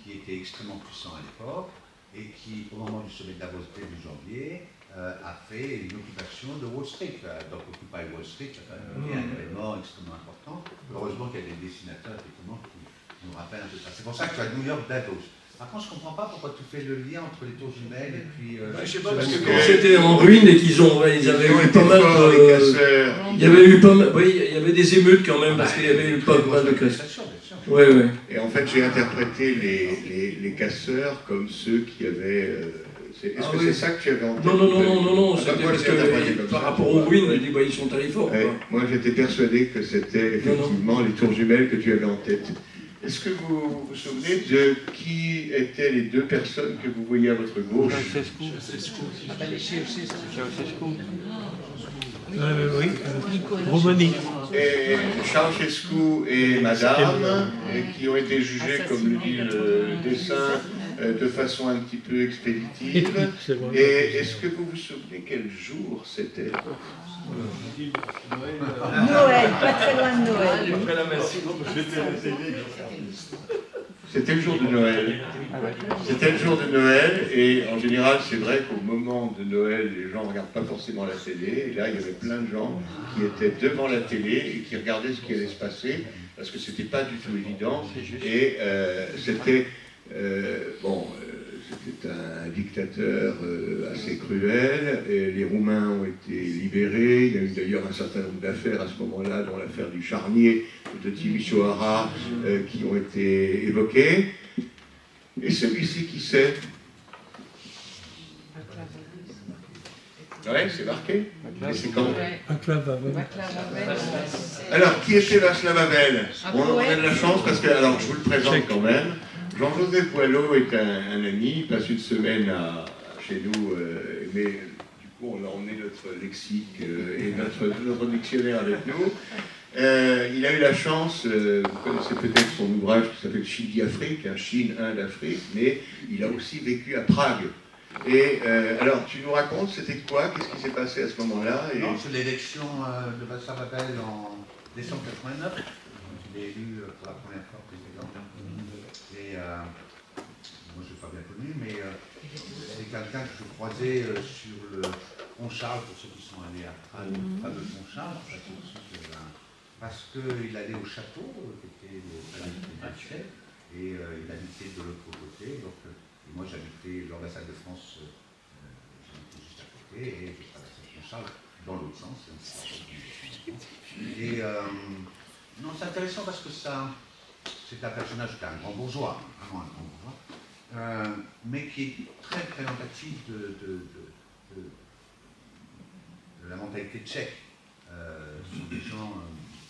qui était extrêmement puissant à l'époque et qui, au moment du sommet de Davos début janvier, a fait une occupation de Wall Street. Donc, Occupy Wall Street, ça a été un événement extrêmement important. Heureusement qu'il y a des dessinateurs effectivement, qui nous rappellent un peu ça. C'est pour ça que tu as New York Davos. Par contre, je ne comprends pas pourquoi tu fais le lien entre les tours jumelles et puis... je sais pas, parce que quand c'était en ruine et qu'ils avaient eu pas mal de... Il y avait eu pas mal... Oui, il y avait des émeutes quand même, parce qu'il y avait eu pas mal de casseurs. Oui, oui. Et en fait, j'ai interprété les casseurs comme ceux qui avaient... Est-ce que c'est ça que tu avais en tête? Non, c'était parce que par rapport aux ruines, ils sont allés fort. Moi, j'étais persuadé que c'était effectivement les tours jumelles que tu avais en tête. Est-ce que vous vous souvenez de qui étaient les deux personnes que vous voyez à votre gauche? Oui, Roumanie. Et Ceausescu et Madame, qui ont été jugés, comme le dit le dessin, de façon un petit peu expéditive. Et est-ce que vous vous souvenez quel jour c'était? Noël, pas très loin de Noël. C'était le jour de Noël. C'était le jour de Noël, et en général, c'est vrai qu'au moment de Noël, les gens ne regardent pas forcément la télé, et là, il y avait plein de gens qui étaient devant la télé et qui regardaient ce qui allait se passer, parce que c'était pas du tout évident, et c'était c'était un dictateur assez cruel, et les Roumains ont été libérés. Il y a eu d'ailleurs un certain nombre d'affaires à ce moment-là, dont l'affaire du charnier de Timișoara, qui ont été évoquées. Et celui-ci, qui c'est? Ouais, c'est marqué. Et c'est quand? Alors, qui était Václav Havel? On a de la chance parce que, alors je vous le présente quand même. Jean-Joseph Boileau est un ami, il passe une semaine chez nous, mais du coup on a emmené notre lexique et notre dictionnaire avec nous. Il a eu la chance, vous connaissez peut-être son ouvrage qui s'appelle Chine d'Afrique, Chine, Inde, Afrique, mais il a aussi vécu à Prague. Et alors, tu nous racontes, c'était quoi? Qu'est-ce qui s'est passé à ce moment-là? C'est l'élection de Václav Havel en décembre 89. Il est élu pour la première fois président. Et moi, je ne l'ai pas bien connu, mais c'est quelqu'un que je croisais sur le Pont Charles, pour ceux qui sont allés à Prague, le fameux Pont Charles, parce qu'il allait au château, qui était le palais de Michel, et il habitait de l'autre côté. Donc, et moi, j'habitais l'ambassade de France, j'habitais juste à côté, et je traversais le Pont Charles dans l'autre sens. Et non, c'est intéressant parce que ça. C'est un personnage qui est un grand bourgeois, vraiment un grand bourgeois, mais qui est très représentatif de la mentalité tchèque. Ce sont des gens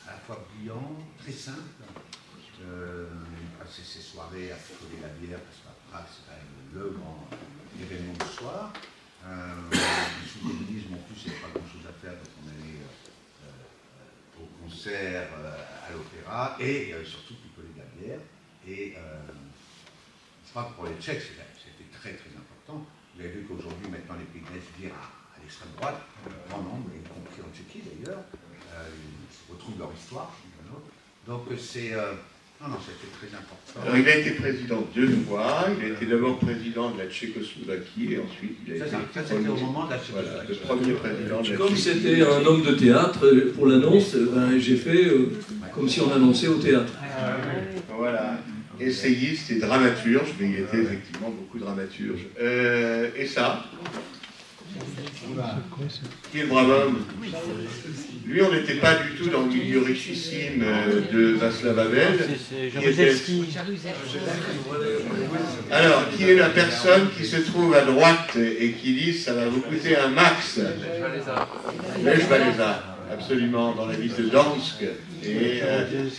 à la fois brillants, très simples. Il passait ses soirées à coller la bière, parce qu'à Prague, c'est quand même le grand événement du soir. Sous le communisme, en plus, il n'y avait pas grand-chose à faire, donc on allait au concert, à l'opéra, et surtout picoler de la bière. Et je crois que pour les Tchèques, c'était très très important. Vous avez vu qu'aujourd'hui, maintenant, les pays de l'Est virent à l'extrême droite, grand nombre, y compris en Tchéquie d'ailleurs, ils retrouvent leur histoire. Donc c'est... non, c'était très important. Alors, il a été président 2 fois. Il a été d'abord président de la Tchécoslovaquie et ensuite il a été c'était au moment de la Tchécoslovaquie. le premier président de la Comme Tchéquie. c'était un homme de théâtre, pour l'annonce, j'ai fait comme si on annonçait au théâtre. Voilà. Essayiste et dramaturge, mais il était effectivement beaucoup dramaturge. Et ça, qui est le brave homme? Lui, on n'était pas du tout dans le milieu richissime de Václav Havel. Alors, qui est la personne qui se trouve à droite et qui dit ça va vous coûter un max? Lech Walesa, absolument, dans la ville de Dansk, et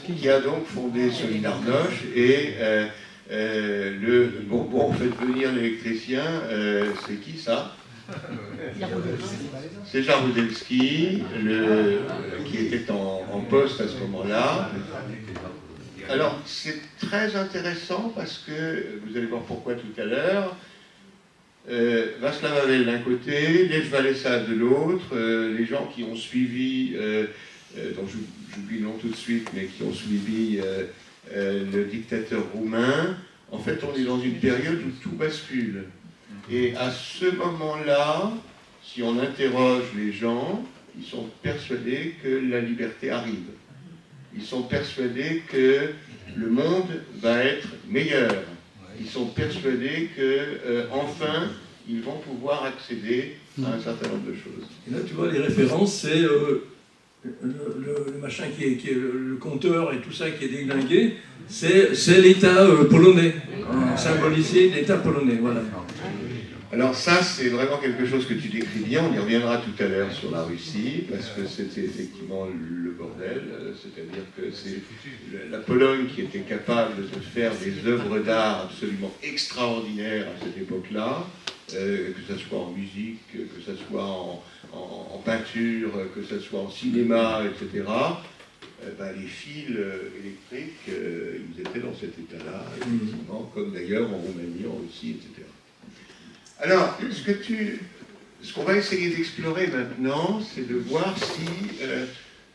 qui a donc fondé Solidarność, et le Bourbon fait venir l'électricien, c'est qui ça? C'est Jaruzelski, qui était en poste à ce moment-là. Alors, c'est très intéressant parce que, vous allez voir pourquoi tout à l'heure, Václav Havel d'un côté, Lech Walesa de l'autre, les gens qui ont suivi, dont j'oublie le nom tout de suite, mais qui ont suivi le dictateur roumain, en fait, on est dans une période où tout bascule. Et à ce moment-là, si on interroge les gens, ils sont persuadés que la liberté arrive. Ils sont persuadés que le monde va être meilleur. Ils sont persuadés que, enfin, ils vont pouvoir accéder à un certain nombre de choses. Et là, tu vois, les références, c'est le machin qui est le compteur et tout ça qui est déglingué, c'est l'État polonais, symbolisé l'État polonais, voilà. Alors ça, c'est vraiment quelque chose que tu décris bien, on y reviendra tout à l'heure sur la Russie, parce que c'était effectivement le bordel, c'est-à-dire que c'est la Pologne qui était capable de faire des œuvres d'art absolument extraordinaires à cette époque-là, que ce soit en musique, que ce soit en peinture, que ce soit en cinéma, etc. les fils électriques, ils étaient dans cet état-là, effectivement, comme d'ailleurs en Roumanie, en Russie, etc. Alors, ce qu'on va essayer d'explorer maintenant, c'est de voir si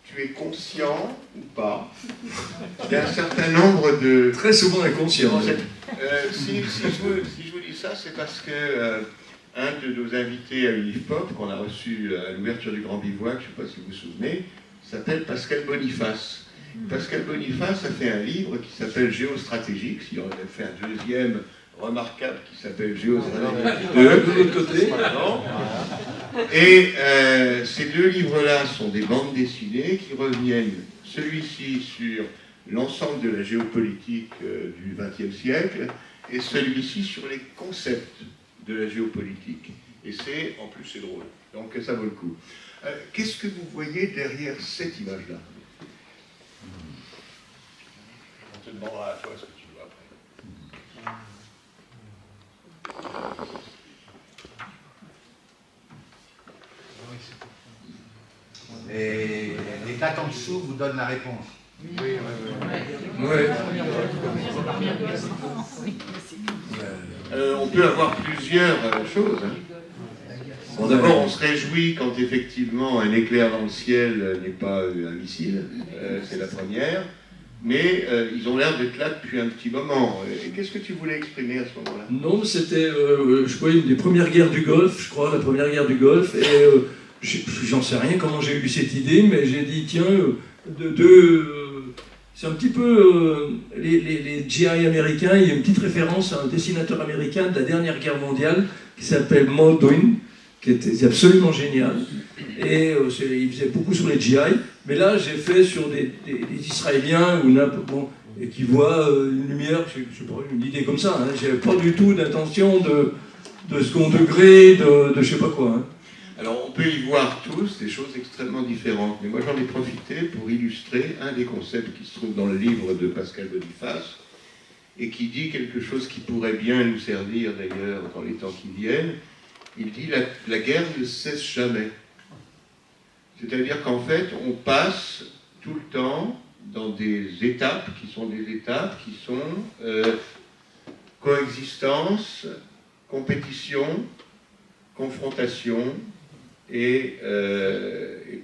tu es conscient ou pas d'un certain nombre de... Très souvent inconscient. Si je vous dis ça, c'est parce que un de nos invités à l'UNIFPOP, qu'on a reçu à l'ouverture du Grand Bivouac, je ne sais pas si vous vous souvenez, s'appelle Pascal Boniface. Pascal Boniface a fait un livre qui s'appelle Géostratégique, il en a fait un deuxième remarquable qui s'appelle Géostratégique de l'autre côté. Et ces deux livres-là sont des bandes dessinées qui reviennent, celui-ci sur l'ensemble de la géopolitique du XXe siècle et celui-ci sur les concepts de la géopolitique. Et en plus c'est drôle, donc ça vaut le coup. Qu'est-ce que vous voyez derrière cette image-là? On te demandera à toi ce que tu vois après. Et les dates en dessous vous donnent la réponse. Oui. On peut avoir plusieurs choses. Bon, d'abord, on se réjouit quand effectivement un éclair dans le ciel n'est pas un missile, c'est la première, mais ils ont l'air d'être là depuis un petit moment. Et qu'est-ce que tu voulais exprimer à ce moment-là? Non, c'était, je crois, une des premières guerres du Golfe, je crois, la première guerre du Golfe, et j'en sais rien comment j'ai eu cette idée, mais j'ai dit, tiens, c'est un petit peu les GI américains. Il y a une petite référence à un dessinateur américain de la dernière guerre mondiale qui s'appelle Muldoon, qui était absolument génial. Et il faisait beaucoup sur les GI. Mais là, j'ai fait sur des Israéliens et qui voient une lumière, je sais pas, une idée comme ça. Hein. J'avais pas du tout d'intention de second degré, de je sais pas quoi. Hein. Alors, on peut y voir tous des choses extrêmement différentes, mais moi j'en ai profité pour illustrer un des concepts qui se trouve dans le livre de Pascal Boniface et qui dit quelque chose qui pourrait bien nous servir d'ailleurs dans les temps qui viennent. Il dit la guerre ne cesse jamais. C'est-à-dire qu'en fait, on passe tout le temps dans des étapes qui sont coexistence, compétition, confrontation, et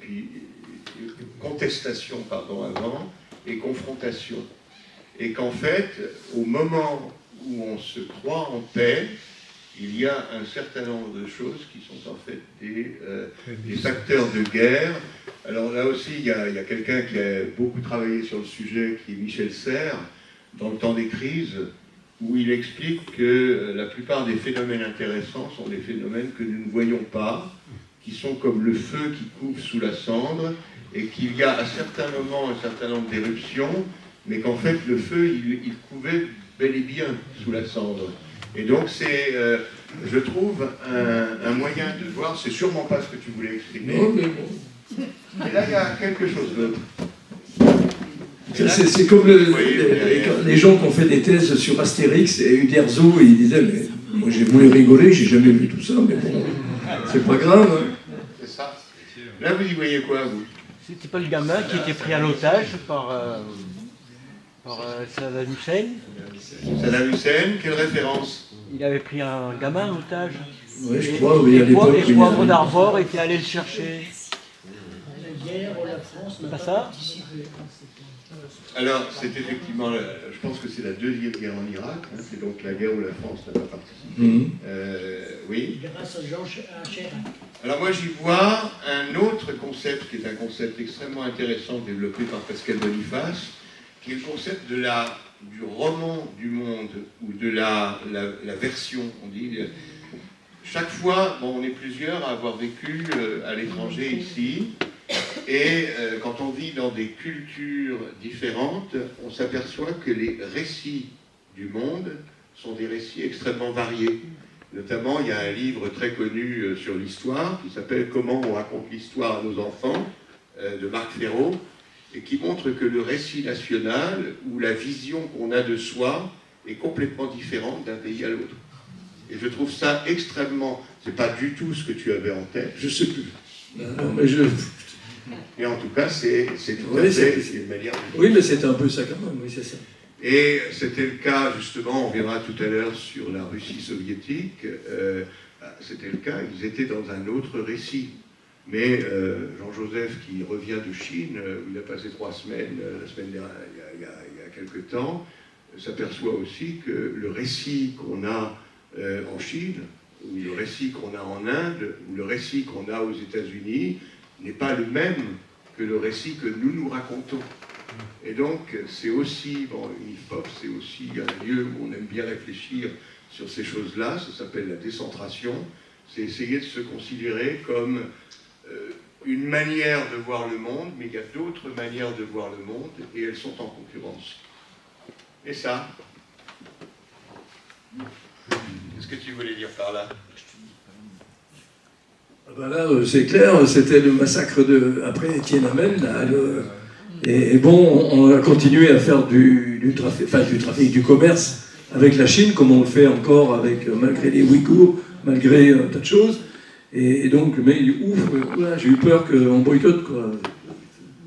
puis contestation, avant, et confrontation. Et qu'en fait, au moment où on se croit en paix, il y a un certain nombre de choses qui sont en fait des facteurs de guerre. Alors là aussi, il y a quelqu'un qui a beaucoup travaillé sur le sujet, qui est Michel Serres, dans le temps des crises, où il explique que la plupart des phénomènes intéressants sont des phénomènes que nous ne voyons pas, qui sont comme le feu qui couve sous la cendre, et qu'il y a à certains moments un certain nombre d'éruptions, mais qu'en fait le feu, il couvait bel et bien sous la cendre. Et donc c'est, je trouve, un moyen de voir, c'est sûrement pas ce que tu voulais exprimer, mais là il y a quelque chose d'autre. C'est comme les gens qui ont fait des thèses sur Astérix et Uderzo, ils disaient, mais moi j'ai voulu rigoler, j'ai jamais vu tout ça, mais bon, c'est pas grave. Hein. C'est ça. Là vous y voyez quoi, vous? C'était pas le gamin qui était pris à l'otage par Saddam Hussein? Saddam Hussein, quelle référence? Il avait pris un gamin en otage. Oui, je crois, oui, à l'époque. Et Poivre d'Arvor était allé le chercher. C'est pas ça? Alors, c'est effectivement, je pense que c'est la deuxième guerre en Irak, hein, c'est donc la guerre où la France n'a pas participé. Oui. Grâce à Jean Chirac. Alors moi, j'y vois un autre concept qui est un concept extrêmement intéressant développé par Pascal Boniface, qui est le concept du roman du monde, ou de la version, on dit. Chaque fois, bon, on est plusieurs à avoir vécu à l'étranger ici, et quand on vit dans des cultures différentes, on s'aperçoit que les récits du monde sont des récits extrêmement variés. Notamment, il y a un livre très connu sur l'histoire qui s'appelle « Comment on raconte l'histoire à nos enfants » de Marc Ferraud, et qui montre que le récit national, ou la vision qu'on a de soi, est complètement différente d'un pays à l'autre. Et je trouve ça extrêmement... C'est pas du tout ce que tu avais en tête. Je sais plus. Non, mais Et en tout cas, c'est tout à Oui, fait une manière de... Oui, mais c'était un peu ça quand même, oui, c'est ça. Et c'était le cas, justement, on reviendra tout à l'heure sur la Russie soviétique, c'était le cas, ils étaient dans un autre récit. Mais Jean-Joseph, qui revient de Chine, où il a passé 3 semaines, la semaine dernière, il y a quelque temps, s'aperçoit aussi que le récit qu'on a en Chine, ou le récit qu'on a en Inde, ou le récit qu'on a aux États-Unis, n'est pas le même que le récit que nous racontons. Et donc, c'est aussi, bon, UNIFOP, c'est aussi un lieu où on aime bien réfléchir sur ces choses-là, ça s'appelle la décentration, c'est essayer de se considérer comme une manière de voir le monde, mais il y a d'autres manières de voir le monde, et elles sont en concurrence. Et ça, qu'est-ce que tu voulais dire par là? Ben là, c'est clair, c'était le massacre après Tiananmen, là, et bon, on a continué à faire du trafic, du commerce avec la Chine, comme on le fait encore malgré les Ouïghours, malgré un tas de choses. Et donc, mais ouf, j'ai eu peur qu'on boycotte, quoi.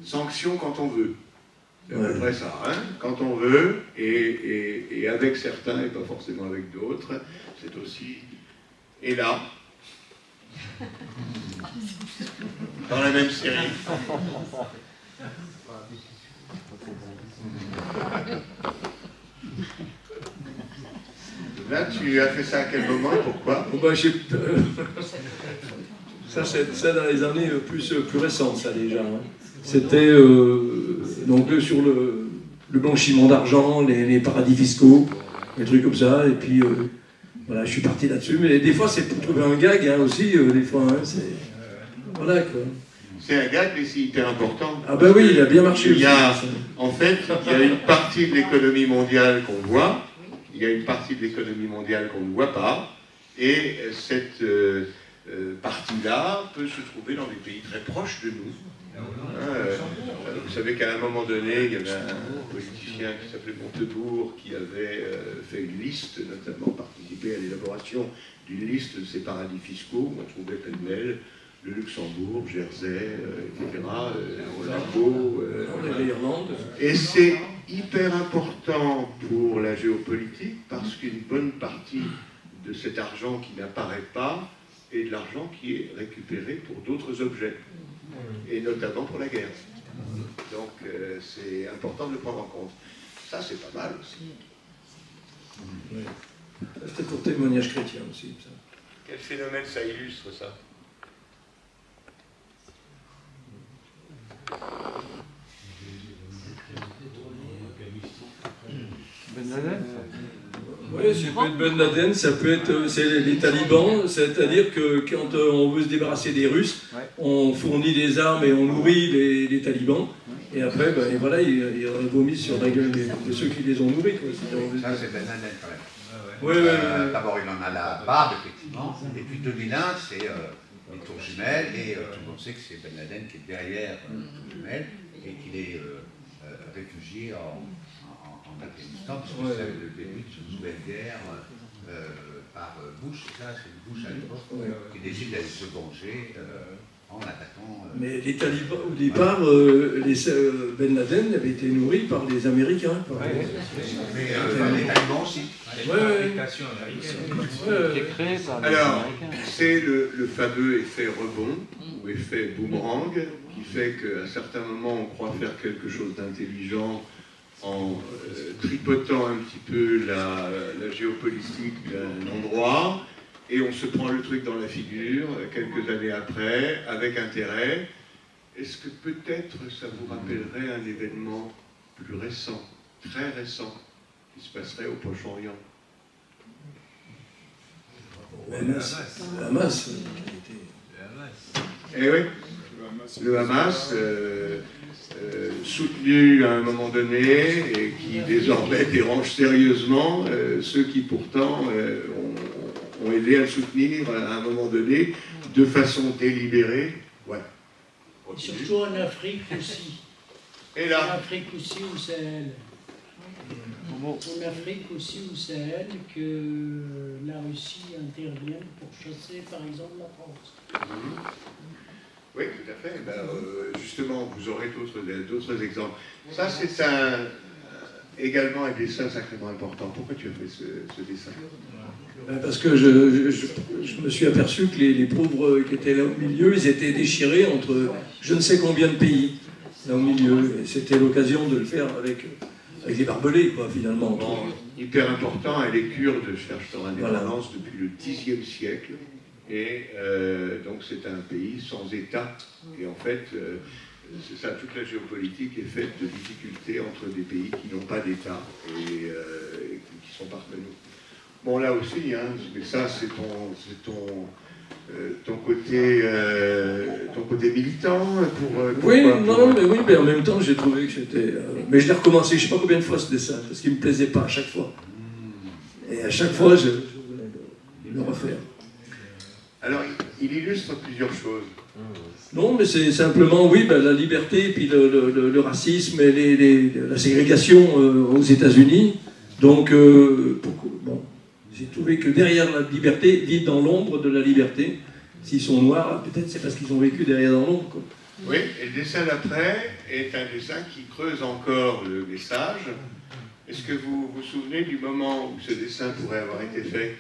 Sanction quand on veut. C'est à peu près ça, hein, quand on veut, et avec certains, et pas forcément avec d'autres, c'est aussi... Et là, dans la même série... Là, tu as fait ça à quel moment et pourquoi? Bon, ben, ça, c'est dans les années plus récentes, ça, déjà. Hein. C'était donc sur le blanchiment d'argent, les paradis fiscaux, des trucs comme ça, et puis voilà, je suis parti là-dessus. Mais des fois, c'est pour trouver un gag, hein, aussi, des fois, hein, c'est... Voilà, quoi. C'est un gag, mais c'est hyper important. Ah ben oui, il a bien marché aussi. En fait, il y a une partie de l'économie mondiale qu'on voit, il y a une partie de l'économie mondiale qu'on ne voit pas, et cette partie-là peut se trouver dans des pays très proches de nous. Vous savez qu'à un moment donné, il y avait un politicien qui s'appelait Montebourg qui avait fait une liste, notamment participé à l'élaboration d'une liste de ces paradis fiscaux, où on trouvait pêle-mêle le Luxembourg, Jersey, etc., Monaco, l'Irlande. Et c'est hyper important pour la géopolitique parce qu'une bonne partie de cet argent qui n'apparaît pas est de l'argent qui est récupéré pour d'autres objets, et notamment pour la guerre. Donc c'est important de le prendre en compte. Ça, c'est pas mal aussi. Oui. C'était pour témoignage chrétien aussi. Ça. Quel phénomène ça illustre, ça? Ben Laden. Oui, ça peut être Ben Laden, ça peut être les talibans, c'est-à-dire que quand on veut se débarrasser des Russes, on fournit des armes et on nourrit les talibans, et après, ben, et voilà, ils vomissent sur la gueule de ceux qui les ont nourris. Quoi. Ça, c'est Ben Laden quand même. Oui, d'abord, il en a la barbe, effectivement, et puis 2001, c'est les tours jumelles, et tout le monde sait que c'est Ben Laden qui est derrière les tours jumelles, et qu'il est réfugié en Afghanistan, parce que c'est le début de cette nouvelle guerre par Bush, c'est Bush à l'époque, qui décide d'aller se venger en attaquant... Mais les talibans, au départ, Ben Laden avait été nourri par les Américains. Mais les talibans aussi. Alors, c'est le fameux effet rebond, ou effet boomerang, qui fait qu'à certains moments, on croit faire quelque chose d'intelligent en tripotant un petit peu la géopolitique d'un endroit, et on se prend le truc dans la figure quelques années après, avec intérêt. Est-ce que peut-être ça vous rappellerait un événement plus récent, très récent, qui se passerait au Proche-Orient? Le Hamas. Eh oui, le Hamas, soutenu à un moment donné et qui désormais dérange sérieusement ceux qui pourtant ont aidé à le soutenir à un moment donné de façon délibérée. Ouais. Surtout en Afrique aussi. Et là, en Afrique aussi au Sahel. En Afrique aussi au Sahel que la Russie intervienne pour chasser par exemple la France. Oui, tout à fait. Ben, justement, vous aurez d'autres exemples. Ça, c'est également un dessin sacrément important. Pourquoi tu as fait ce dessin? Parce que je me suis aperçu que les pauvres qui étaient là au milieu, ils étaient déchirés entre je ne sais combien de pays, là au milieu. Et c'était l'occasion de le faire avec les barbelés, quoi, finalement. Bon, hyper important, les Kurdes cherchent leur indépendance depuis le Xe siècle. Et donc c'est un pays sans État. Et en fait, c'est ça, toute la géopolitique est faite de difficultés entre des pays qui n'ont pas d'État et qui sont partenaires. Bon, là aussi, hein, mais ça, c'est ton côté militant oui, mais en même temps, j'ai trouvé que c'était... mais je l'ai recommencé, je ne sais pas combien de fois ce dessin, parce qu'il ne me plaisait pas à chaque fois. Et à chaque fois, je voulais le refaire. Alors, il illustre plusieurs choses. Non, mais c'est simplement, oui, la liberté, puis le racisme et la ségrégation aux États-Unis. Donc, bon, j'ai trouvé que derrière la liberté, vivent dans l'ombre de la liberté. S'ils sont noirs, peut-être c'est parce qu'ils ont vécu derrière dans l'ombre, quoi. Oui, et le dessin d'après est un dessin qui creuse encore le message. Est-ce que vous vous souvenez du moment où ce dessin pourrait avoir été fait?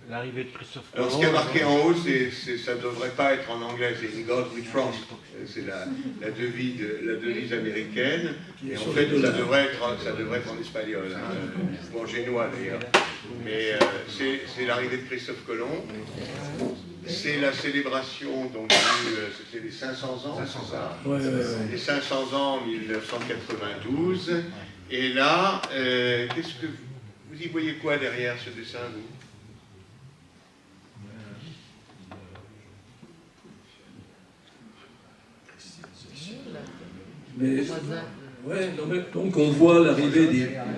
L'arrivée de Christophe Colomb. Alors, ce qui est marqué en haut, ça ne devrait pas être en anglais, c'est In God We Trust. C'est la devise américaine. Et en fait, ça devrait être en espagnol, hein, ou en génois d'ailleurs. Mais c'est l'arrivée de Christophe Colomb. C'est la célébration, donc c'était les 500 ans, c'est ça? Les 500 ans en 1992. Et là, qu'est-ce que vous y voyez quoi derrière ce dessin, vous? Mais, donc on voit l'arrivée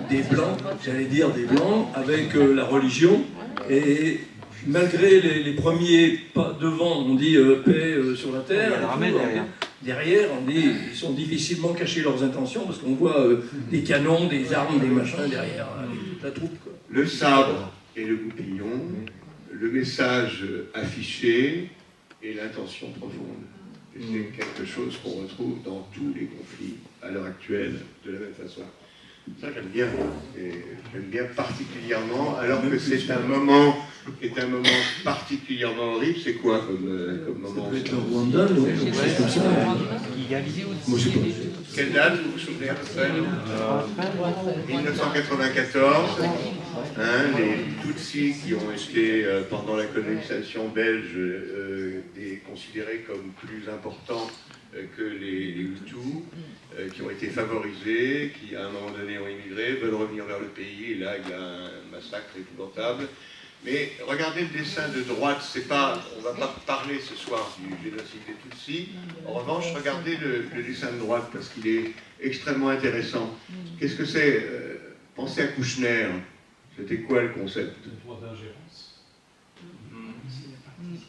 des Blancs, j'allais dire des Blancs, avec la religion, et malgré les premiers pas devant, on dit paix sur la terre, derrière on dit ils sont difficilement cachés leurs intentions, parce qu'on voit des canons, des armes, des machins derrière, toute la troupe, quoi. Le sabre et le goupillon, le message affiché et l'intention profonde. Et c'est quelque chose qu'on retrouve dans tous les conflits à l'heure actuelle de la même façon. Ça, j'aime bien. Et j'aime bien particulièrement, alors que c'est un moment particulièrement horrible. C'est quoi comme moment? Ça peut être le Rwanda, non? C'est comme ça. Moi, je sais pas. Quelle date, vous vous souvenez à peu près? 1994. Hein, les Tutsis qui ont été, pendant la colonisation belge, considérés comme plus importants que les Hutus, qui ont été favorisés, qui à un moment donné ont immigré, veulent revenir vers le pays, et là il y a un massacre épouvantable. Mais regardez le dessin de droite, on ne va pas parler ce soir du génocide des Tutsis. En revanche, regardez le dessin de droite, parce qu'il est extrêmement intéressant. Qu'est-ce que c'est? Pensez à Kouchner. C'était quoi le concept? Le droit d'ingérence.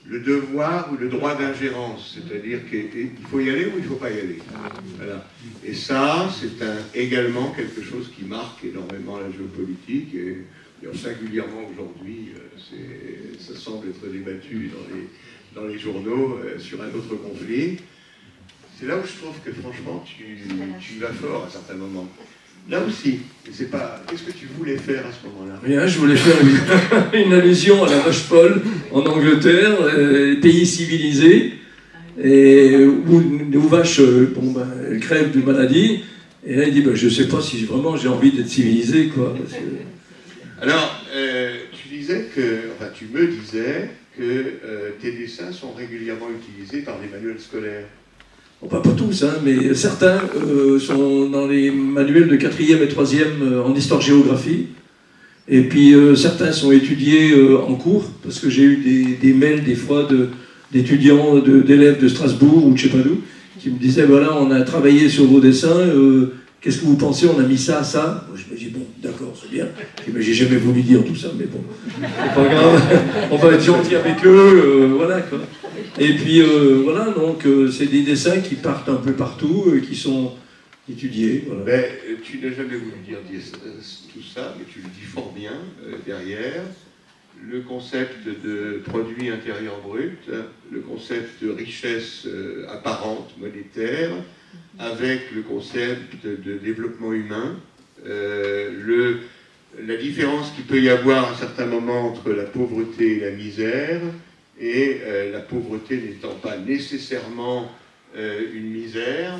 Le devoir ou le droit d'ingérence, c'est-à-dire qu'il faut y aller ou il ne faut pas y aller. Voilà. Et ça, c'est également quelque chose qui marque énormément la géopolitique, et singulièrement aujourd'hui, ça semble être débattu dans les journaux sur un autre conflit. C'est là où je trouve que franchement, tu vas fort à certains moments. Là aussi, c'est pas. Qu'est-ce que tu voulais faire à ce moment-là? Rien, je voulais faire une allusion à la vache folle en Angleterre, pays civilisé, et où les vaches, elles crèvent de maladie. Et là, il dit, je sais pas si vraiment j'ai envie d'être civilisé, quoi. Parce que... Alors, tu me disais que tes dessins sont régulièrement utilisés par des manuels scolaires. Pas tous, hein, mais certains sont dans les manuels de 4e et 3e en histoire-géographie. Et puis certains sont étudiés en cours, parce que j'ai eu des mails des fois d'étudiants, d'élèves de Strasbourg ou de je sais pas d'où, qui me disaient, voilà, on a travaillé sur vos dessins, qu'est-ce que vous pensez? On a mis ça, ça. Moi, je me dis, bon, d'accord, c'est bien. Mais j'ai jamais voulu dire tout ça, mais bon, c'est pas grave. On va être gentil avec eux, voilà, quoi. Et puis, voilà, donc, c'est des dessins qui partent un peu partout, qui sont étudiés, voilà. Mais tu n'as jamais voulu dire tout ça, mais tu le dis fort bien, derrière. le concept de produit intérieur brut, le concept de richesse apparente monétaire, avec le concept de développement humain, la différence qu'il peut y avoir à un certain moment entre la pauvreté et la misère, et la pauvreté n'étant pas nécessairement une misère,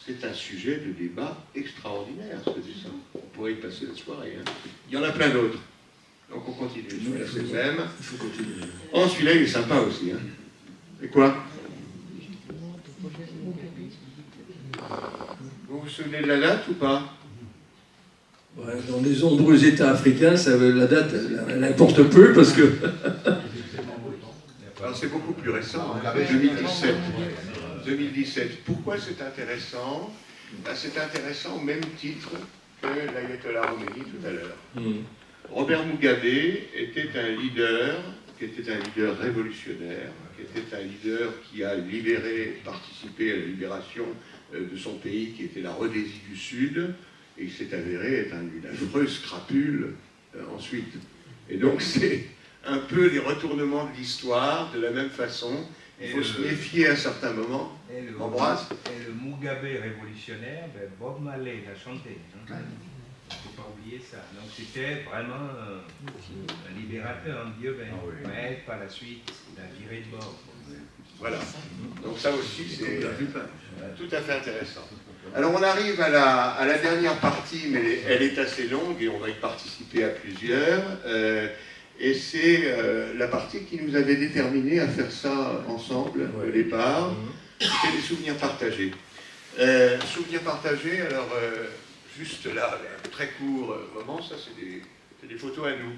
c'est un sujet de débat extraordinaire, ce dessin. On pourrait y passer la soirée. Hein. Il y en a plein d'autres. Donc on continue. Celui-là, c'est le même. Il faut continuer. Oh, celui-là, il est sympa aussi. Hein. Et quoi? Vous vous souvenez de la date ou pas? Ouais, dans les nombreux États africains, la date, elle importe peu parce que... Alors c'est beaucoup plus récent, 2017. 2017. Pourquoi c'est intéressant? C'est intéressant au même titre que l'ayatollah Khomeini tout à l'heure. Robert Mugabe était un leader, qui était un leader révolutionnaire, qui était un leader qui a participé à la libération de son pays, qui était la Rhodésie du Sud, et il s'est avéré être une affreuse crapule ensuite. Et donc c'est un peu les retournements de l'histoire, de la même façon. Il faut se méfier à certains moments. Ambroise. Et le Mugabe révolutionnaire, ben Bob Marley l'a chanté. Hein. Il ne faut pas oublier ça. Donc c'était vraiment un libérateur, un dieu. Mais par la suite, il a viré de bord. Voilà. Donc ça aussi, c'est tout à fait intéressant. Alors on arrive à la dernière partie, mais elle est assez longue et on va y participer à plusieurs. Et c'est la partie qui nous avait déterminé à faire ça ensemble au départ. C'était les souvenirs partagés. Souvenirs partagés, alors juste là, un très court moment, ça c'est des photos à nous,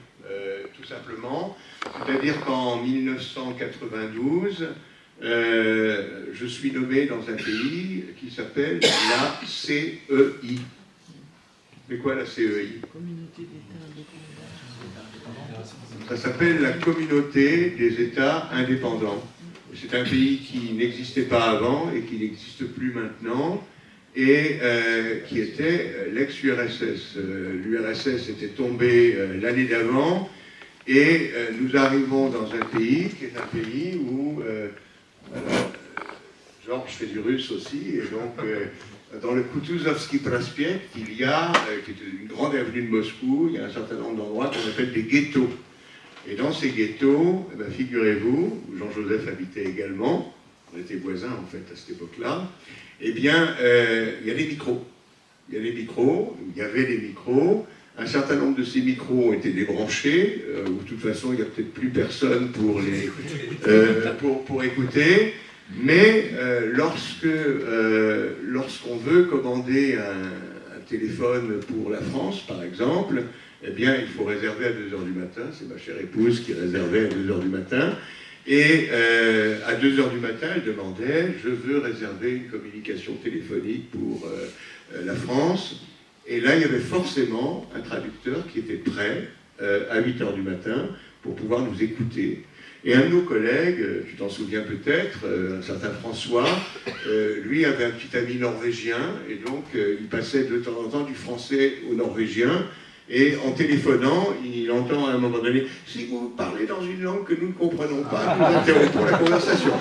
tout simplement. C'est-à-dire qu'en 1992, je suis nommé dans un pays qui s'appelle la CEI. Mais quoi la CEI? Ça s'appelle la Communauté des États indépendants. C'est un pays qui n'existait pas avant et qui n'existe plus maintenant, et qui était l'ex-URSS. L'URSS était tombée l'année d'avant, et nous arrivons dans un pays qui est un pays où... Georges fait du russe aussi, et donc dans le Kutuzovski Prospekt, il y a, qui est une grande avenue de Moscou, il y a un certain nombre d'endroits qu'on appelle des ghettos. Et dans ces ghettos, eh bien, figurez-vous, où Jean-Joseph habitait également, on était voisins en fait à cette époque-là, eh bien, il y a des micros. Il y a des micros, il y avait des micros, un certain nombre de ces micros ont été débranchés, ou de toute façon il n'y a peut-être plus personne pour écouter, mais lorsqu'on veut commander un téléphone pour la France, par exemple, eh bien, il faut réserver à 2h du matin. C'est ma chère épouse qui réservait à 2h du matin. Et à 2h du matin, elle demandait « Je veux réserver une communication téléphonique pour la France ». Et là, il y avait forcément un traducteur qui était prêt à 8h du matin pour pouvoir nous écouter. Et un de nos collègues, tu t'en souviens peut-être, un certain François, lui avait un petit ami norvégien, et donc il passait de temps en temps du français au norvégien. Et en téléphonant, il entend à un moment donné « Si vous parlez dans une langue que nous ne comprenons pas, nous interrompons la conversation. »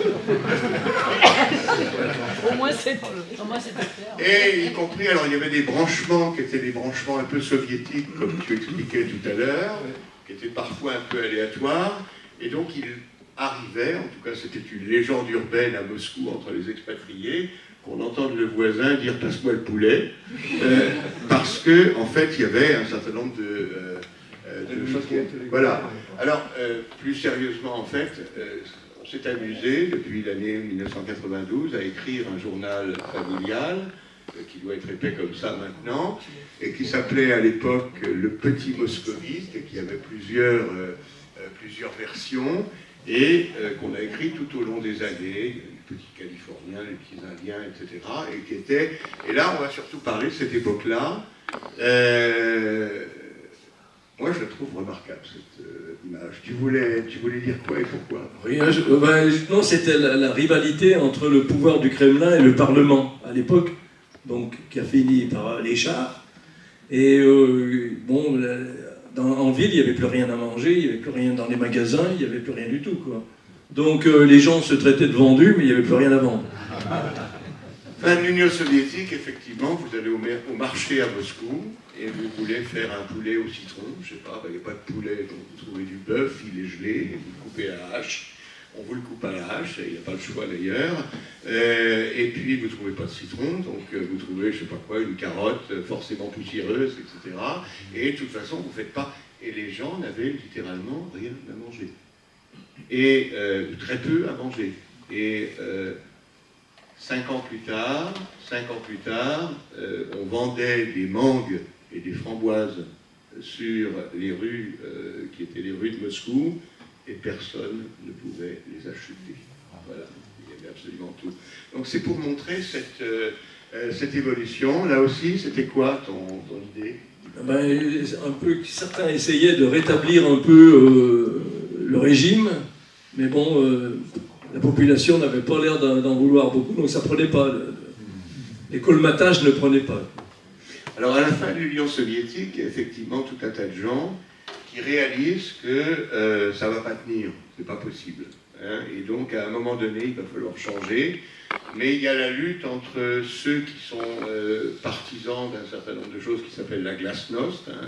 Au moins c'était clair. Et y compris, alors il y avait des branchements qui étaient des branchements un peu soviétiques, comme tu expliquais tout à l'heure, qui étaient parfois un peu aléatoires. Et donc il arrivait, en tout cas c'était une légende urbaine à Moscou entre les expatriés, qu'on entende le voisin dire « passe-moi le poulet », parce que en fait, il y avait un certain nombre de choses qui... Voilà. Alors, plus sérieusement, en fait, on s'est amusé, depuis l'année 1992, à écrire un journal familial, qui doit être épais comme ça maintenant, et qui s'appelait à l'époque « Le Petit Moscovite », et qui avait plusieurs versions, et qu'on a écrit tout au long des années, les petits Californiens, les petits Indiens, etc. Et qui était... Et là, on va surtout parler de cette époque-là. Moi, je la trouve remarquable, cette image. Tu voulais dire quoi et pourquoi? Rien, non, c'était la rivalité entre le pouvoir du Kremlin et le Parlement, à l'époque, donc, qui a fini par les chars. Et bon, en ville, il n'y avait plus rien à manger, il n'y avait plus rien dans les magasins, il n'y avait plus rien du tout, quoi. Donc les gens se traitaient de vendus, mais il n'y avait plus rien à vendre. L'Union soviétique, effectivement, vous allez au marché à Moscou et vous voulez faire un poulet au citron, je sais pas, il n'y a pas de poulet, donc vous trouvez du bœuf, il est gelé, et vous le coupez à la hache. On vous le coupe à la hache, il n'y a pas le choix d'ailleurs. Et puis vous ne trouvez pas de citron, donc vous trouvez, je ne sais pas quoi, une carotte forcément poussiéreuse, etc. Et de toute façon, vous ne faites pas. Et les gens n'avaient littéralement rien à manger. Et très peu à manger. Et 5 ans plus tard, on vendait des mangues et des framboises sur les rues qui étaient les rues de Moscou, et personne ne pouvait les acheter. Voilà, il y avait absolument tout. Donc c'est pour montrer cette évolution. Là aussi, c'était quoi ton idée? Un peu, certains essayaient de rétablir un peu le régime, mais bon, la population n'avait pas l'air d'en vouloir beaucoup, donc ça ne prenait pas. Les colmatages ne prenaient pas. Alors à la fin de l'Union soviétique, il y a effectivement tout un tas de gens qui réalisent que ça ne va pas tenir, c'est pas possible. Hein, et donc à un moment donné, il va falloir changer. Mais il y a la lutte entre ceux qui sont partisans d'un certain nombre de choses qui s'appellent la glasnost, hein,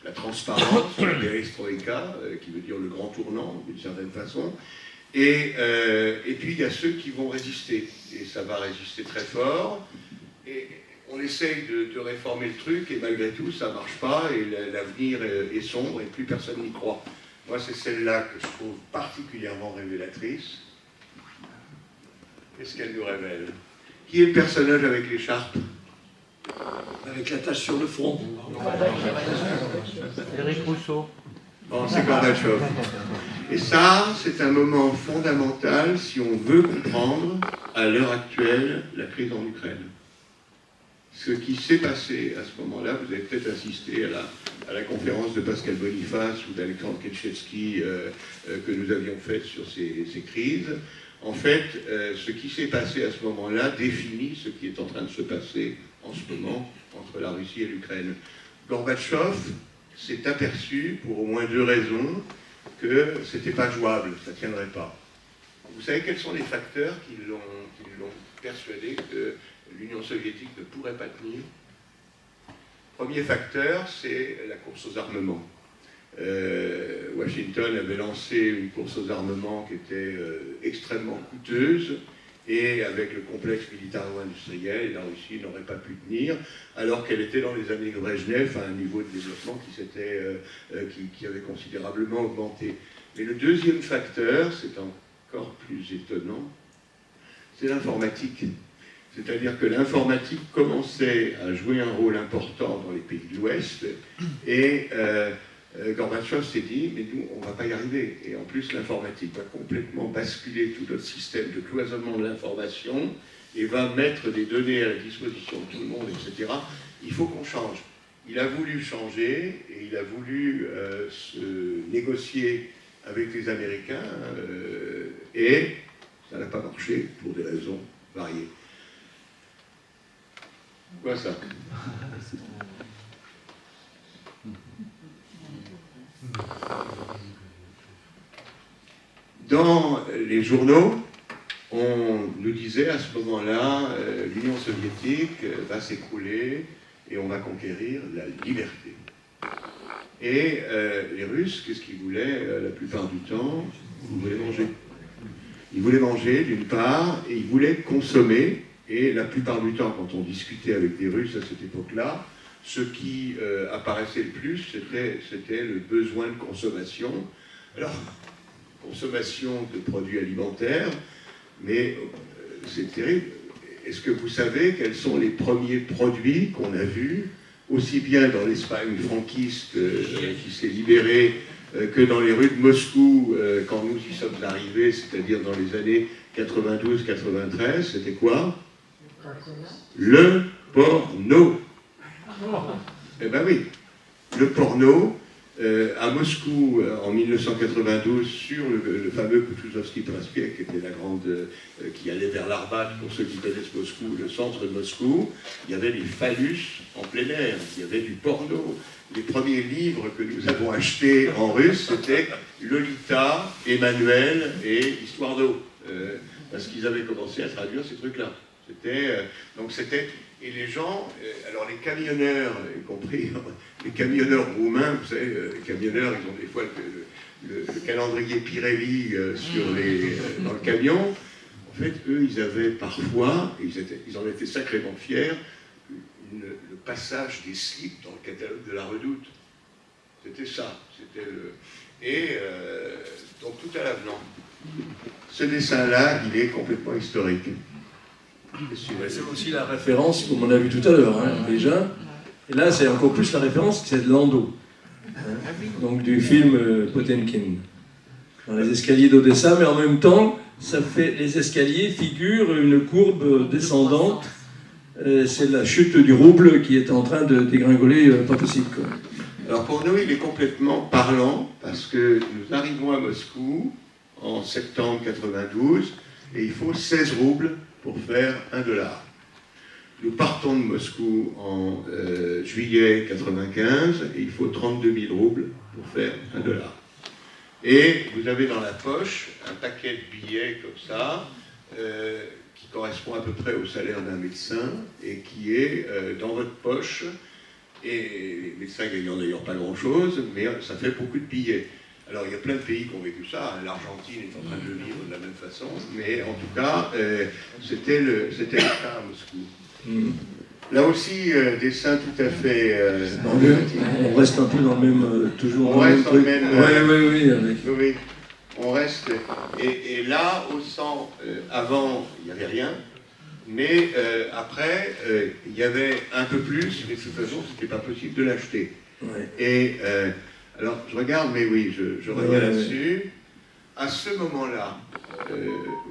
la transparence, la perestroïka, qui veut dire le grand tournant d'une certaine façon. Et puis il y a ceux qui vont résister. Et ça va résister très fort. Et on essaye de réformer le truc, et malgré tout, ça ne marche pas, et l'avenir est sombre, et plus personne n'y croit. Moi, c'est celle-là que je trouve particulièrement révélatrice. Qu'est-ce qu'elle nous révèle? Qui est le personnage avec l'écharpe? Avec la tache sur le front. Éric Rousseau. Bon, c'est Gorbatchev. Et ça, c'est un moment fondamental si on veut comprendre, à l'heure actuelle, la crise en Ukraine. Ce qui s'est passé à ce moment-là, vous avez peut-être assisté à la conférence de Pascal Boniface ou d'Alexandre Ketchevski que nous avions faite sur ces crises. En fait, ce qui s'est passé à ce moment-là définit ce qui est en train de se passer en ce moment entre la Russie et l'Ukraine. Gorbatchev s'est aperçu, pour au moins 2 raisons, que ce n'était pas jouable, ça ne tiendrait pas. Vous savez quels sont les facteurs qui l'ont persuadé que l'Union soviétique ne pourrait pas tenir? Premier facteur, c'est la course aux armements. Washington avait lancé une course aux armements qui était extrêmement coûteuse, et avec le complexe militaro-industriel, la Russie n'aurait pas pu tenir, alors qu'elle était dans les années Brejnev à un niveau de développement qui avait considérablement augmenté. Mais le deuxième facteur, c'est encore plus étonnant, c'est l'informatique. C'est-à-dire que l'informatique commençait à jouer un rôle important dans les pays de l'Ouest, et Gorbatchev s'est dit, mais nous, on ne va pas y arriver. Et en plus, l'informatique va complètement basculer tout notre système de cloisonnement de l'information et va mettre des données à la disposition de tout le monde, etc. Il faut qu'on change. Il a voulu changer, et il a voulu se négocier avec les Américains, et ça n'a pas marché pour des raisons variées. Quoi ça? Dans les journaux, on nous disait à ce moment-là, l'Union soviétique va s'écrouler et on va conquérir la liberté. Et les Russes, qu'est-ce qu'ils voulaient la plupart du temps? Ils voulaient manger. Ils voulaient manger d'une part, et ils voulaient consommer. Et la plupart du temps, quand on discutait avec des Russes à cette époque-là, ce qui apparaissait le plus, c'était le besoin de consommation. Alors, consommation de produits alimentaires, mais c'est terrible. Est-ce que vous savez quels sont les premiers produits qu'on a vus, aussi bien dans l'Espagne franquiste qui s'est libérée, que dans les rues de Moscou quand nous y sommes arrivés, c'est-à-dire dans les années 92-93, c'était quoi? Le porno. Eh ben oui, le porno, à Moscou, en 1992, sur le fameux Kutuzovski Prospekt, qui était la grande, qui allait vers l'Arbat, pour ceux qui connaissent Moscou, le centre de Moscou, il y avait des phallus en plein air, il y avait du porno, les premiers livres que nous avons achetés en russe, c'était Lolita, Emmanuel et Histoire d'eau. Parce qu'ils avaient commencé à traduire ces trucs-là. Donc c'était... Et les gens, alors les camionneurs, y compris les camionneurs roumains, vous savez, les camionneurs, ils ont des fois le calendrier Pirelli dans le camion. En fait, eux, ils avaient parfois, ils en étaient sacrément fiers, le passage des slips dans le catalogue de la Redoute. C'était ça. Donc tout à l'avenant. Ce dessin-là, il est complètement historique. C'est aussi la référence, comme on a vu tout à l'heure, hein, déjà. Et là, c'est encore plus la référence, c'est de Landau. Hein, donc du film Potemkin. Dans les escaliers d'Odessa, mais en même temps, les escaliers figurent une courbe descendante. C'est la chute du rouble qui est en train de dégringoler, pas possible, quoi. Alors pour nous, il est complètement parlant, parce que nous arrivons à Moscou en septembre 92, et il faut 16 roubles pour faire $1. Nous partons de Moscou en juillet 95 et il faut 32 000 roubles pour faire $1. Et vous avez dans la poche un paquet de billets comme ça, qui correspond à peu près au salaire d'un médecin et qui est dans votre poche. Et les médecins gagnant d'ailleurs pas grand-chose, mais ça fait beaucoup de billets. Alors, il y a plein de pays qui ont vécu ça. Hein. L'Argentine est en train de le vivre de la même façon. Mais en tout cas, c'était le cas à Moscou. Là aussi, dessin tout à fait... on reste un peu dans le même... toujours on reste dans le même... Oui. On reste... Et là, au sang, avant, il n'y avait rien. Mais après, il y avait un peu plus. Mais de toute façon, ce n'était pas possible de l'acheter. Ouais. Et... alors, je regarde, mais oui, je reviens là-dessus. À ce moment-là,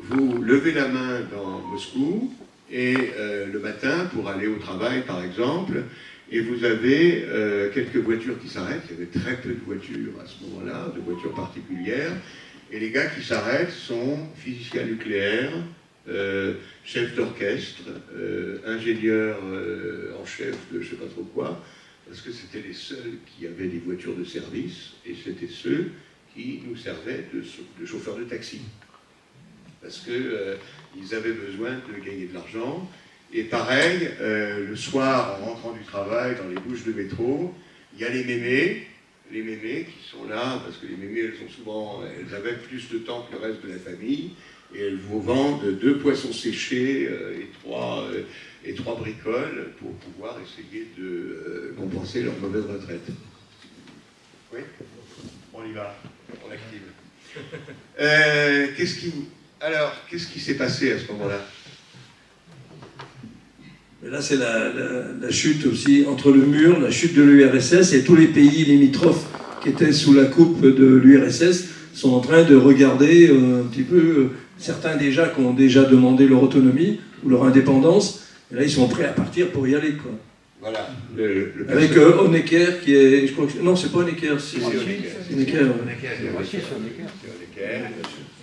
vous levez la main dans Moscou, et le matin, pour aller au travail, par exemple, et vous avez quelques voitures qui s'arrêtent. Il y avait très peu de voitures à ce moment-là, de voitures particulières. Et les gars qui s'arrêtent sont physiciens nucléaires, chefs d'orchestre, ingénieurs en chef de je ne sais pas trop quoi, parce que c'était les seuls qui avaient des voitures de service, et c'était ceux qui nous servaient de chauffeurs de taxi. Parce qu'ils avaient besoin de gagner de l'argent. Et pareil, le soir, en rentrant du travail, dans les bouches de métro, il y a les mémés qui sont là, parce que les mémés, elles avaient plus de temps que le reste de la famille, et elles vous vendent 2 poissons séchés et 3 bricoles pour pouvoir essayer de compenser leur mauvaise retraite. Oui ? On y va, on active. Qu'est-ce qui s'est passé à ce moment-là ? Là, c'est la chute aussi entre le mur, la chute de l'URSS, et tous les pays limitrophes qui étaient sous la coupe de l'URSS sont en train de regarder un petit peu, certains déjà qui ont déjà demandé leur autonomie ou leur indépendance, et là ils sont prêts à partir pour y aller, quoi. Voilà. Avec Honecker qui est, je crois que, non, c'est pas Honecker, c'est Honecker.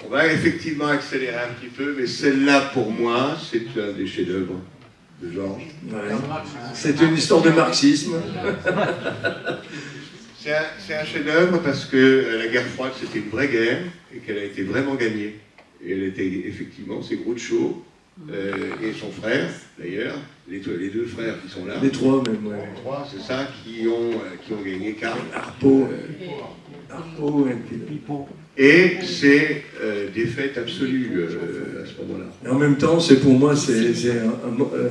On va effectivement accélérer un petit peu, mais celle-là pour moi, c'est un des chefs-d'œuvre de Georges. Ouais. C'est une histoire de marxisme. C'est un chef-d'œuvre parce que la guerre froide, c'était une vraie guerre et qu'elle a été vraiment gagnée. Et elle était effectivement, c'est Groucho et son frère, d'ailleurs, les 2 frères qui sont là. Les 3 même, ouais. Les 3, c'est ça, qui ont gagné Karl. Arpo et Pipo. Et c'est défaite absolue à ce moment-là. Et en même temps, c'est pour moi,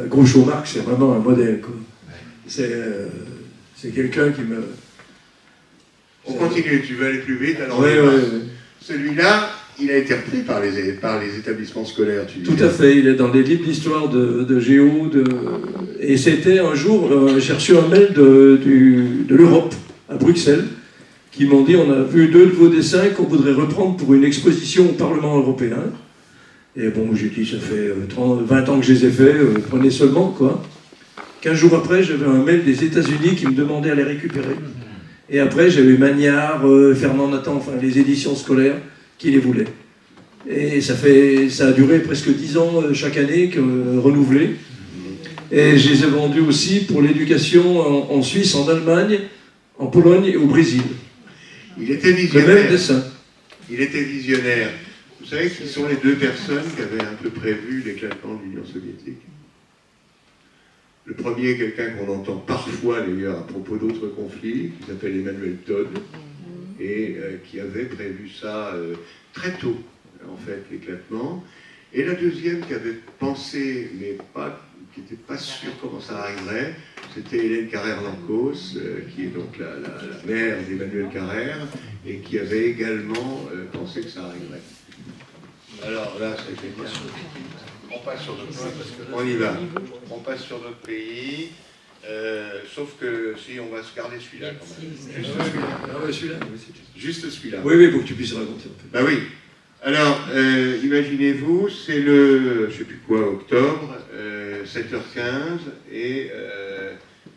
Groucho Marx, c'est vraiment un modèle, quoi. C'est quelqu'un qui me... On continue, tu veux aller plus vite, alors oui. Celui-là, il a été repris par les établissements scolaires, tu dis. Tout à fait, il est dans des livres d'histoire de géo, et c'était un jour, j'ai reçu un mail de l'Europe, à Bruxelles, qui m'ont dit, on a vu 2 de vos dessins qu'on voudrait reprendre pour une exposition au Parlement européen. Et bon, j'ai dit, ça fait 20 ans que je les ai faits, prenez seulement, quoi. 15 jours après, j'avais un mail des États-Unis qui me demandait à les récupérer. Et après, j'avais Magnard, Fernand Nathan, enfin les éditions scolaires qui les voulaient. Et ça a duré presque 10 ans chaque année, renouvelé. Et je les ai vendus aussi pour l'éducation en Suisse, en Allemagne, en Pologne et au Brésil. Il était visionnaire. Le même dessin. Il était visionnaire. Vous savez qui sont les deux personnes qui avaient un peu prévu l'éclatement de l'Union soviétique? Le premier est quelqu'un qu'on entend parfois d'ailleurs à propos d'autres conflits, qui s'appelle Emmanuel Todd, et qui avait prévu ça très tôt, en fait, l'éclatement. Et la deuxième qui avait pensé, mais qui n'était pas sûr comment ça arriverait, c'était Hélène Carrère-Lancos, qui est donc la mère d'Emmanuel Carrère, et qui avait également pensé que ça arriverait. Alors là, c'est génial. On passe sur notre pays. On y va. On passe sur notre pays. Sauf que si on va se garder celui-là quand même. Juste celui-là. Ah ouais, celui-là. Juste celui-là. Oui, oui, pour que tu puisses raconter un peu. Bah oui. Alors, imaginez-vous, c'est le, je sais plus quoi, octobre, 7h15, et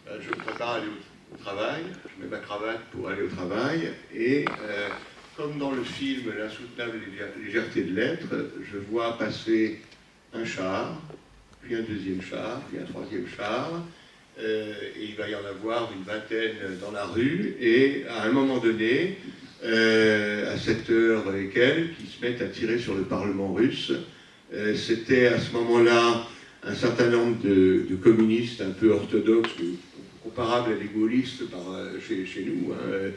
je me prépare à aller au travail. Je mets ma cravate pour aller au travail, et comme dans le film L'insoutenable légèreté de l'être, je vois passer un char, puis un deuxième char, puis un troisième char, et il va y en avoir une vingtaine dans la rue, et à un moment donné, à 7h et quelques, qui se mettent à tirer sur le Parlement russe. C'était à ce moment-là un certain nombre de communistes un peu orthodoxes, comparables à des gaullistes chez nous, hein,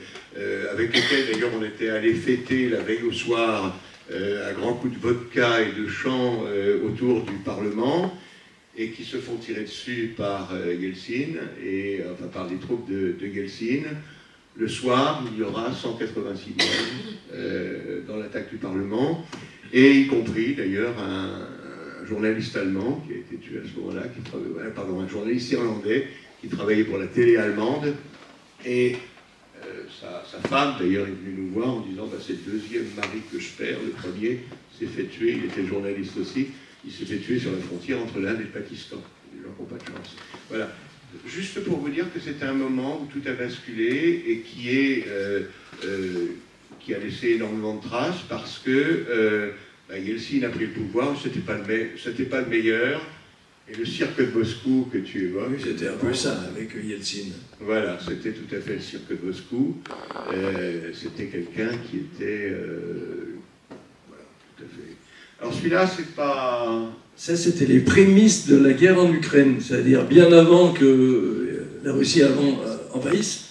avec lesquels d'ailleurs on était allé fêter la veille au soir à grands coups de vodka et de chants autour du Parlement, et qui se font tirer dessus par Yeltsin, enfin par les troupes de Yeltsin. Le soir, il y aura 186 morts dans l'attaque du Parlement, et y compris d'ailleurs un journaliste allemand qui a été tué à ce moment-là, un journaliste irlandais qui travaillait pour la télé allemande, et sa femme d'ailleurs est venue nous voir en disant bah, c'est le deuxième mari que je perds, le premier s'est fait tuer, il était journaliste aussi, il s'est fait tuer sur la frontière entre l'Inde et le Pakistan. Les gens n'ont pas de chance. Voilà. Juste pour vous dire que c'est un moment où tout a basculé et qui a laissé énormément de traces parce que Yeltsin a pris le pouvoir, c'était pas le meilleur, et le cirque de Moscou que tu évoques... Oui, c'était un peu ça avec Yeltsin. Voilà, c'était tout à fait le cirque de Moscou. C'était quelqu'un qui était... voilà, tout à fait. Alors celui-là, c'est pas... Ça, c'était les prémices de la guerre en Ukraine, c'est-à-dire bien avant que la Russie envahisse.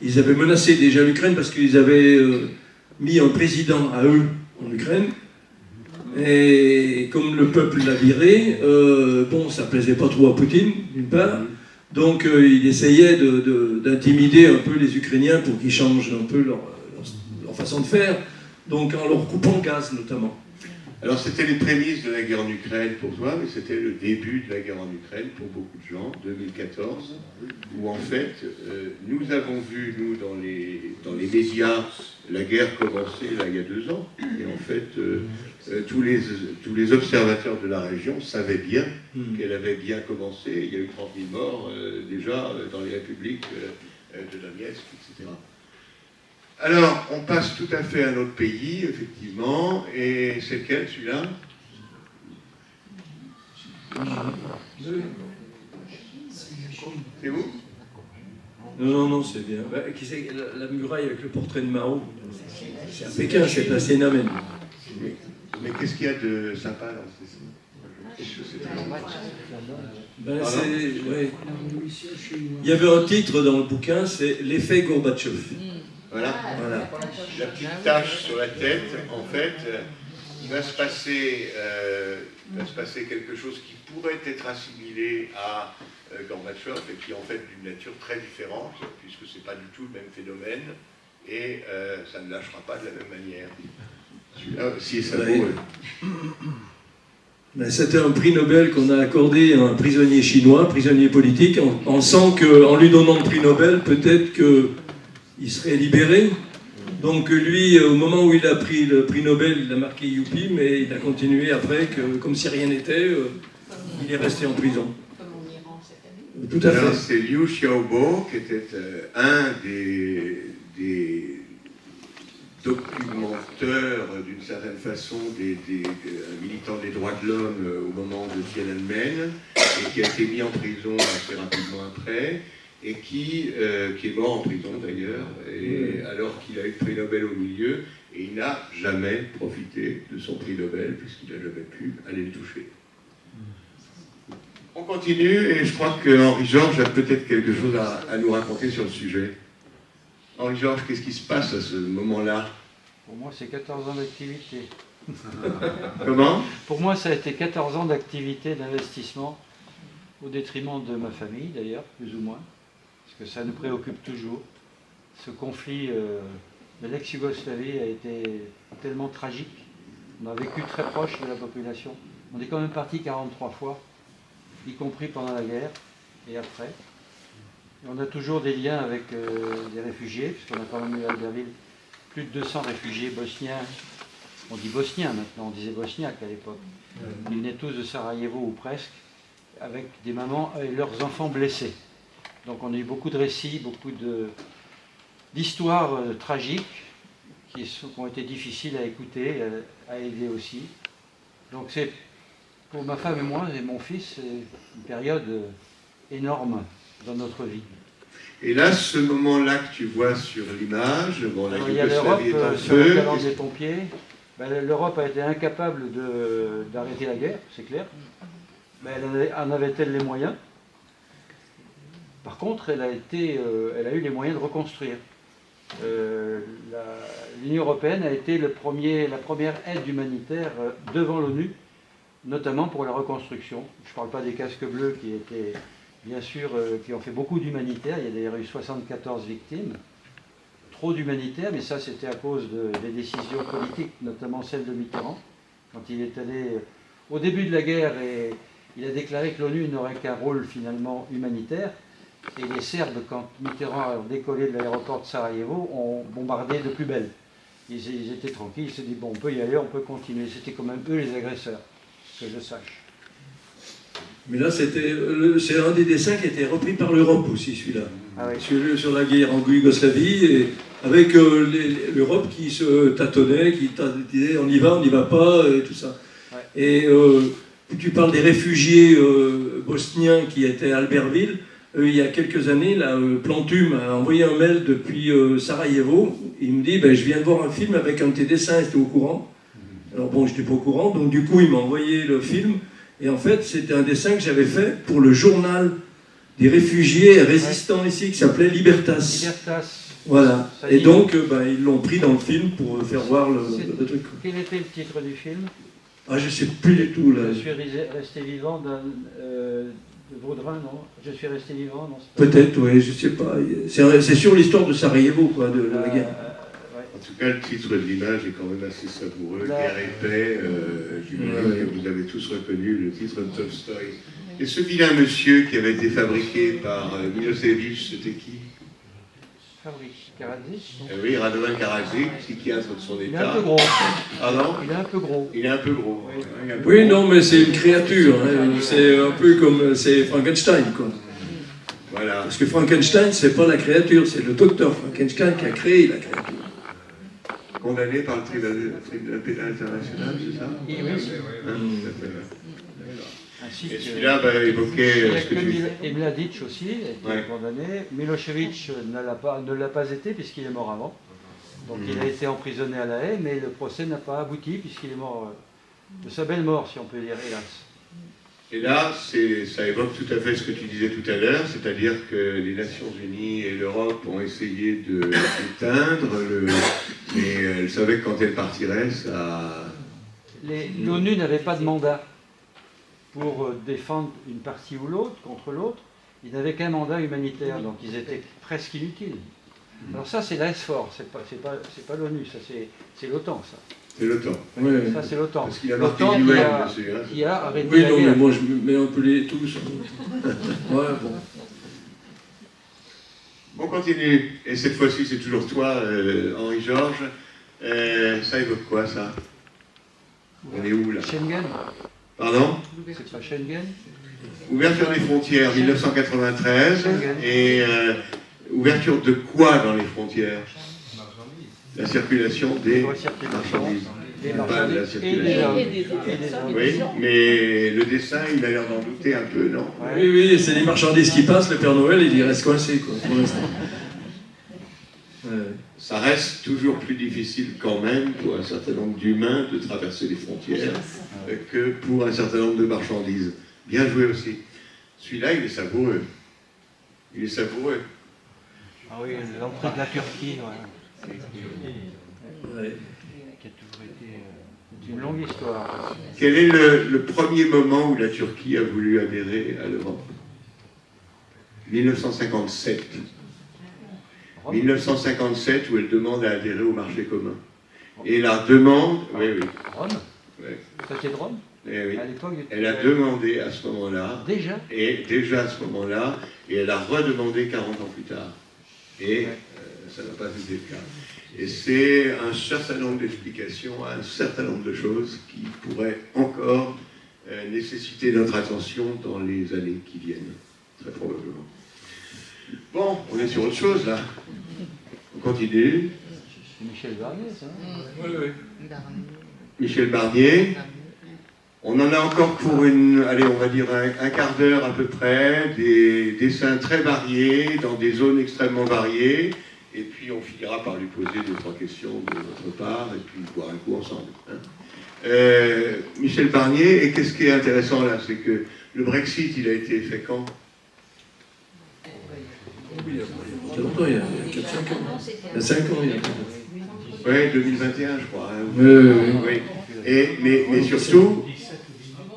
Ils avaient menacé déjà l'Ukraine parce qu'ils avaient mis un président à eux en Ukraine. Et comme le peuple l'a viré, bon, ça plaisait pas trop à Poutine, d'une part. Donc il essayait d'intimider un peu les Ukrainiens pour qu'ils changent un peu leur façon de faire, donc en leur coupant le gaz notamment. Alors c'était les prémices de la guerre en Ukraine pour toi, mais c'était le début de la guerre en Ukraine pour beaucoup de gens, 2014, où en fait, nous avons vu, nous, dans les médias, la guerre commencer là il y a 2 ans, et en fait, tous les observateurs de la région savaient bien qu'elle avait bien commencé. Il y a eu 30 000 morts déjà dans les républiques de Donetsk, etc. Alors, on passe tout à fait à un autre pays, effectivement, et c'est lequel, celui-là? C'est où? Non, c'est bien. La muraille avec le portrait de Mao, c'est à Pékin, c'est place Tiananmen. Mais qu'est-ce qu'il y a de sympa dans ouais. Il y avait un titre dans le bouquin, c'est l'effet Gorbatchev. Voilà. La petite tache sur la tête, en fait, il va se passer quelque chose qui pourrait être assimilé à Gorbatchev, et qui est en fait d'une nature très différente, puisque c'est pas du tout le même phénomène, et ça ne lâchera pas de la même manière. Celui-là aussi, ça C'était un prix Nobel qu'on a accordé à un prisonnier chinois, prisonnier politique, en pensant qu'en lui donnant le prix Nobel, peut-être qu'il serait libéré. Donc lui, au moment où il a pris le prix Nobel, il a marqué youpi, mais il a continué après, comme si rien n'était, il est resté en prison. Tout à fait. C'est Liu Xiaobo, qui était un des documenteurs, d'une certaine façon, des militants des droits de l'homme au moment de Tiananmen, et qui a été mis en prison assez rapidement après, et qui est mort en prison d'ailleurs, alors qu'il a eu le prix Nobel au milieu, et il n'a jamais profité de son prix Nobel, puisqu'il n'a jamais pu aller le toucher. On continue, et je crois que Henri-Georges a peut-être quelque chose à nous raconter sur le sujet. Henri-Georges, qu'est-ce qui se passe à ce moment-là? Pour moi, c'est 14 ans d'activité. Comment? Pour moi, ça a été 14 ans d'activité, d'investissement, au détriment de ma famille, d'ailleurs, plus ou moins, parce que ça nous préoccupe toujours. Ce conflit de l'ex-Yougoslavie a été tellement tragique. On a vécu très proche de la population. On est quand même parti 43 fois, y compris pendant la guerre et après. Et on a toujours des liens avec des réfugiés, puisqu'on a quand même eu à Albertville plus de 200 réfugiés bosniens. On dit bosniens maintenant, on disait bosniaques à l'époque. Ils venaient tous de Sarajevo ou presque, avec des mamans et leurs enfants blessés. Donc on a eu beaucoup de récits, beaucoup d'histoires tragiques qui ont été difficiles à écouter, à aider aussi. Donc c'est, pour ma femme et moi et mon fils, c'est une période énorme dans notre vie. Et là, ce moment-là que tu vois sur l'image, bon, la il y a l'Europe sur le cadre des pompiers. Ben, l'Europe a été incapable d'arrêter la guerre, c'est clair. Mais en avait-elle les moyens? Par contre, elle a eu les moyens de reconstruire. L'Union européenne a été la première aide humanitaire devant l'ONU, notamment pour la reconstruction. Je ne parle pas des casques bleus qui étaient, bien sûr, qui ont fait beaucoup d'humanitaire. Il y a d'ailleurs eu 74 victimes. Trop d'humanitaire, mais ça c'était à cause des décisions politiques, notamment celle de Mitterrand, quand il est allé au début de la guerre et il a déclaré que l'ONU n'aurait qu'un rôle finalement humanitaire. Et les Serbes, quand Mitterrand a décollé de l'aéroport de Sarajevo, ont bombardé de plus belle. Ils étaient tranquilles, ils se sont dit, bon, on peut y aller, on peut continuer. C'était quand même eux les agresseurs, que je sache. Mais là, c'est un des dessins qui a été repris par l'Europe aussi, celui-là. Ah oui. Sur la guerre en Yougoslavie, et avec l'Europe qui se tâtonnait, qui disait on y va pas, et tout ça. Ouais. Et tu parles des réfugiés bosniens qui étaient à Albertville. Il y a quelques années, là, Plantum a envoyé un mail depuis Sarajevo. Il me dit ben, je viens de voir un film avec un de tes dessins, j'étais au courant. Alors bon, je n'étais pas au courant, donc du coup, il m'a envoyé le film. Et en fait, c'était un dessin que j'avais fait pour le journal des réfugiés résistants ici, qui s'appelait Libertas. Libertas. Voilà. Et donc, ben, ils l'ont pris dans le film pour faire voir le truc. Quel était le titre du film? Ah, je ne sais plus du tout. Là. Je suis resté vivant de Vaudrin, non? Je suis resté vivant, non? Peut-être, oui, je ne sais pas. C'est sur l'histoire de Sarajevo, quoi, de la guerre. Ouais. En tout cas, le titre de l'image est quand même assez savoureux. Guerre et paix, j'imagine que vous avez tous reconnu le titre de Tolstoï. Et ce vilain monsieur qui avait été fabriqué par Milosevic, c'était qui? Karadzic. Oui, Radovan Karadzic, psychiatre de son état. Il est un peu gros. Ah non? Il est un peu gros. Il est un peu gros. Oui, non, mais c'est une créature. Hein. C'est un peu comme c'est Frankenstein, quoi. Voilà. Parce que Frankenstein, c'est pas la créature, c'est le docteur Frankenstein qui a créé la créature. Condamné par le tribunal pénal international, c'est ça? Oui, Et celui-là évoquait ce que tu dis. Et Mladic aussi a été condamné. Milosevic ne l'a pas été puisqu'il est mort avant. Donc il a été emprisonné à La Haye, mais le procès n'a pas abouti puisqu'il est mort de sa belle mort, si on peut dire, hélas. Et là, ça évoque tout à fait ce que tu disais tout à l'heure, c'est-à-dire que les Nations Unies et l'Europe ont essayé d'éteindre, mais elles savaient que quand elles partiraient, ça... L'ONU n'avait pas de mandat pour défendre une partie ou l'autre contre l'autre. Ils n'avaient qu'un mandat humanitaire, donc ils étaient presque inutiles. Alors ça, c'est la SFOR, c'est pas l'ONU, ça c'est l'OTAN, ça. C'est l'OTAN. Oui. Ça, c'est l'OTAN. Parce qu'il a marqué UN dessus. Qui a arrêté oui, la non, guerre. mais moi, je mets un peu les tous. Ouais, bon. On continue. Et cette fois-ci, c'est toujours toi, Henri-Georges. Ça évoque quoi, ça? On est où, là? Schengen. Pardon? C'est pas Schengen? Ouverture des frontières, 1993. Et ouverture de quoi dans les frontières? La circulation des marchandises. Des pas de la marchandises circulation. et des Oui, mais le dessin, il a l'air d'en douter un peu, non? Oui, oui, c'est les marchandises qui passent, le Père Noël, il y reste coincé, quoi, pour l'instant. Ça reste toujours plus difficile quand même pour un certain nombre d'humains de traverser les frontières que pour un certain nombre de marchandises. Bien joué aussi. Celui-là, il est savoureux. Il est savoureux. Ah oui, l'entrée de la Turquie, Ouais. qui a toujours été une longue histoire. Quel est le premier moment où la Turquie a voulu adhérer à l'Europe? 1957. 1957, où elle demande à adhérer au marché commun. Et la demande... Oui, oui. Rome? Oui. Traité de Rome? Oui. À l'époque, Elle a demandé à ce moment-là... Déjà? Et déjà à ce moment-là, et elle a redemandé 40 ans plus tard. Et ça n'a pas été le cas. Et c'est un certain nombre d'explications à un certain nombre de choses qui pourraient encore nécessiter notre attention dans les années qui viennent, très probablement. Bon, on est sur autre chose, là. On continue. C'est Michel Barnier, ça? Oui, oui. Michel Barnier. On en a encore pour une, allez, on va dire un quart d'heure à peu près, des dessins très variés, dans des zones extrêmement variées, et puis on finira par lui poser 2-3 questions de notre part, et puis boire un coup ensemble. Hein. Michel Barnier, et qu'est-ce qui est intéressant là, c'est que le Brexit, il a été fait quand? Oui, il y a longtemps, il y a 4-5 ans. Il y a 5 ans, il y a 4 ans. Oui, 2021, je crois. Hein. Oui. Mais surtout,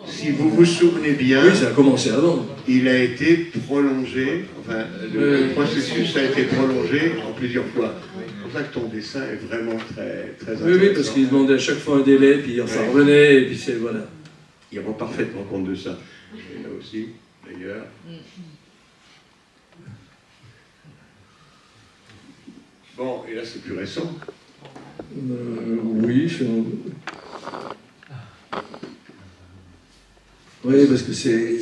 si vous vous souvenez bien, oui, ça a commencé avant. Il a été prolongé, enfin, le processus a été prolongé en plusieurs fois. C'est pour ça que ton dessin est vraiment très, très intéressant. Oui, parce qu'il demandait à chaque fois un délai, puis ça revenait, et puis c'est voilà. Il rend parfaitement compte de ça. Et là aussi, d'ailleurs. Bon, et là c'est plus récent. Oui, oui, parce que c'est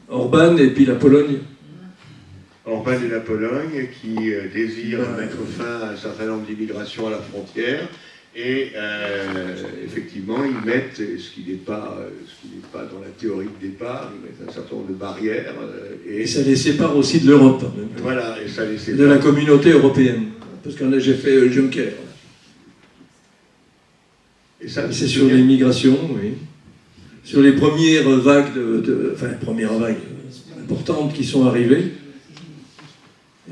Orban et puis la Pologne. Orban et la Pologne qui désirent mettre fin à un certain nombre d'immigrations à la frontière. Et effectivement, ils mettent, ce qui n'est pas dans la théorie de départ, ils mettent un certain nombre de barrières. Et ça les sépare aussi de l'Europe. Voilà, et ça les sépare. De la communauté européenne. Parce qu'on a déjà fait Juncker. Et ça, c'est sur l'immigration, oui. Sur les premières vagues, premières vagues importantes qui sont arrivées.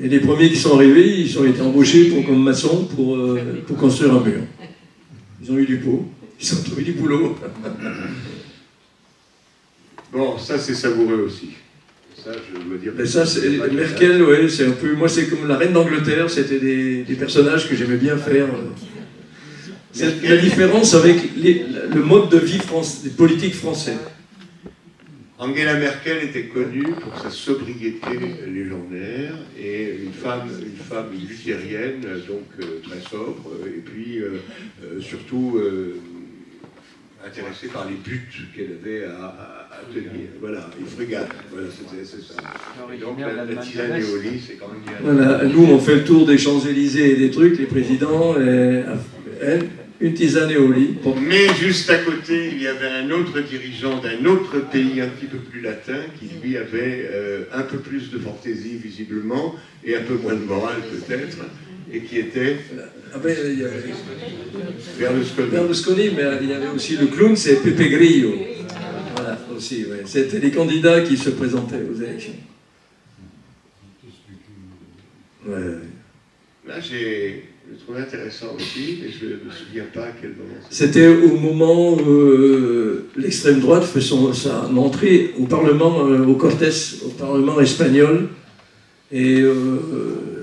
Et les premiers qui sont arrivés, ils ont été embauchés comme maçons pour construire un mur. Ils ont eu du pot, ils ont trouvé du boulot. Bon, ça c'est savoureux aussi. Ça, je dois dire. Et ça, Merkel, ouais, c'est un peu. Moi, c'est comme la reine d'Angleterre, c'était des personnages que j'aimais bien faire. La différence avec le mode de vie des politiques français. Angela Merkel était connue pour sa sobriété légendaire et une femme luthérienne, donc très sobre, et puis surtout intéressée par les buts qu'elle avait à tenir. Voilà, et frugale. Voilà, c'est ça. Et donc la tisane et au lit, c'est quand même bien. Voilà, nous on fait le tour des Champs-Élysées et des trucs, les présidents, elle, une tisane et au lit. Mais juste à côté, il y avait un autre dirigeant d'un autre pays un petit peu plus latin qui lui avait un peu plus de fantaisie visiblement et un peu moins de morale peut-être, et qui était il y avait Berlusconi. Berlusconi, mais il y avait aussi le clown, c'est Pepe Grillo. Voilà, aussi, ouais. C'était les candidats qui se présentaient aux élections. Ouais. Là, j'ai trouvé intéressant aussi, mais je ne me souviens pas à quel moment. C'était au moment où l'extrême droite fait sa entrée au Parlement, au Cortés, au Parlement espagnol. Et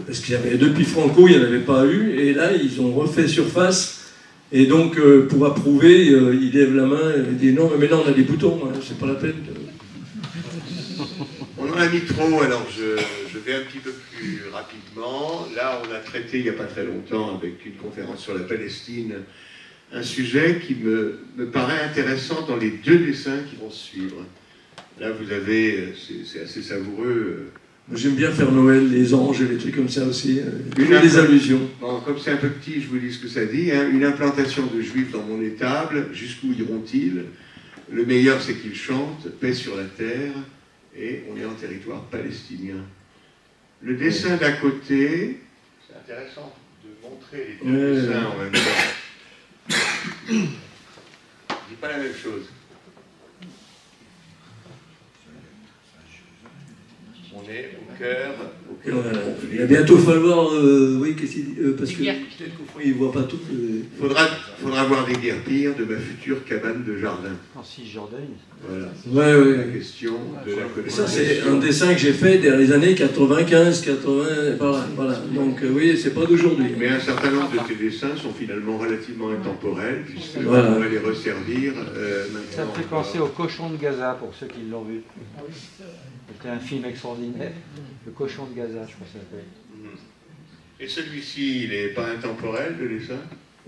parce qu'il y avait, depuis Franco, il n'y en avait pas eu, et là, ils ont refait surface. Et donc, pour approuver, il lève la main, il dit non, mais là, on a des boutons, hein, c'est pas la peine. On en a mis trop, alors je vais un petit peu plus rapidement. Là, on a traité il n'y a pas très longtemps, avec une conférence sur la Palestine, un sujet qui me paraît intéressant dans les deux dessins qui vont suivre. Là, vous avez, c'est assez savoureux, J'aime bien faire Noël, les anges et les trucs comme ça aussi, des allusions. Bon, comme c'est un peu petit, je vous dis ce que ça dit. Hein. Une implantation de juifs dans mon étable, jusqu'où iront-ils? Le meilleur, c'est qu'ils chantent, paix sur la terre, et on est en territoire palestinien. Le dessin d'à côté, c'est intéressant de montrer les deux dessins en même temps. Je dis pas la même chose. On est au cœur il va bientôt falloir, oui, qu'est-ce qu'il dit, parce que peut-être qu'au fond il ne voit pas tout. Faudra voir des guerpires de ma future cabane de jardin. En Cisjordanie. Voilà. La question de la connaissance. Ça, c'est un dessin que j'ai fait dans les années 95, 80, voilà. Donc oui, c'est pas d'aujourd'hui. Mais un certain nombre de tes dessins sont finalement relativement intemporels, puisque on va les resservir maintenant. Ça me fait penser au Cochon de Gaza, pour ceux qui l'ont vu. C'était un film extraordinaire. Le Cochon de Gaza, je crois que ça s'appelle. Et celui-ci, il n'est pas intemporel, le dessin?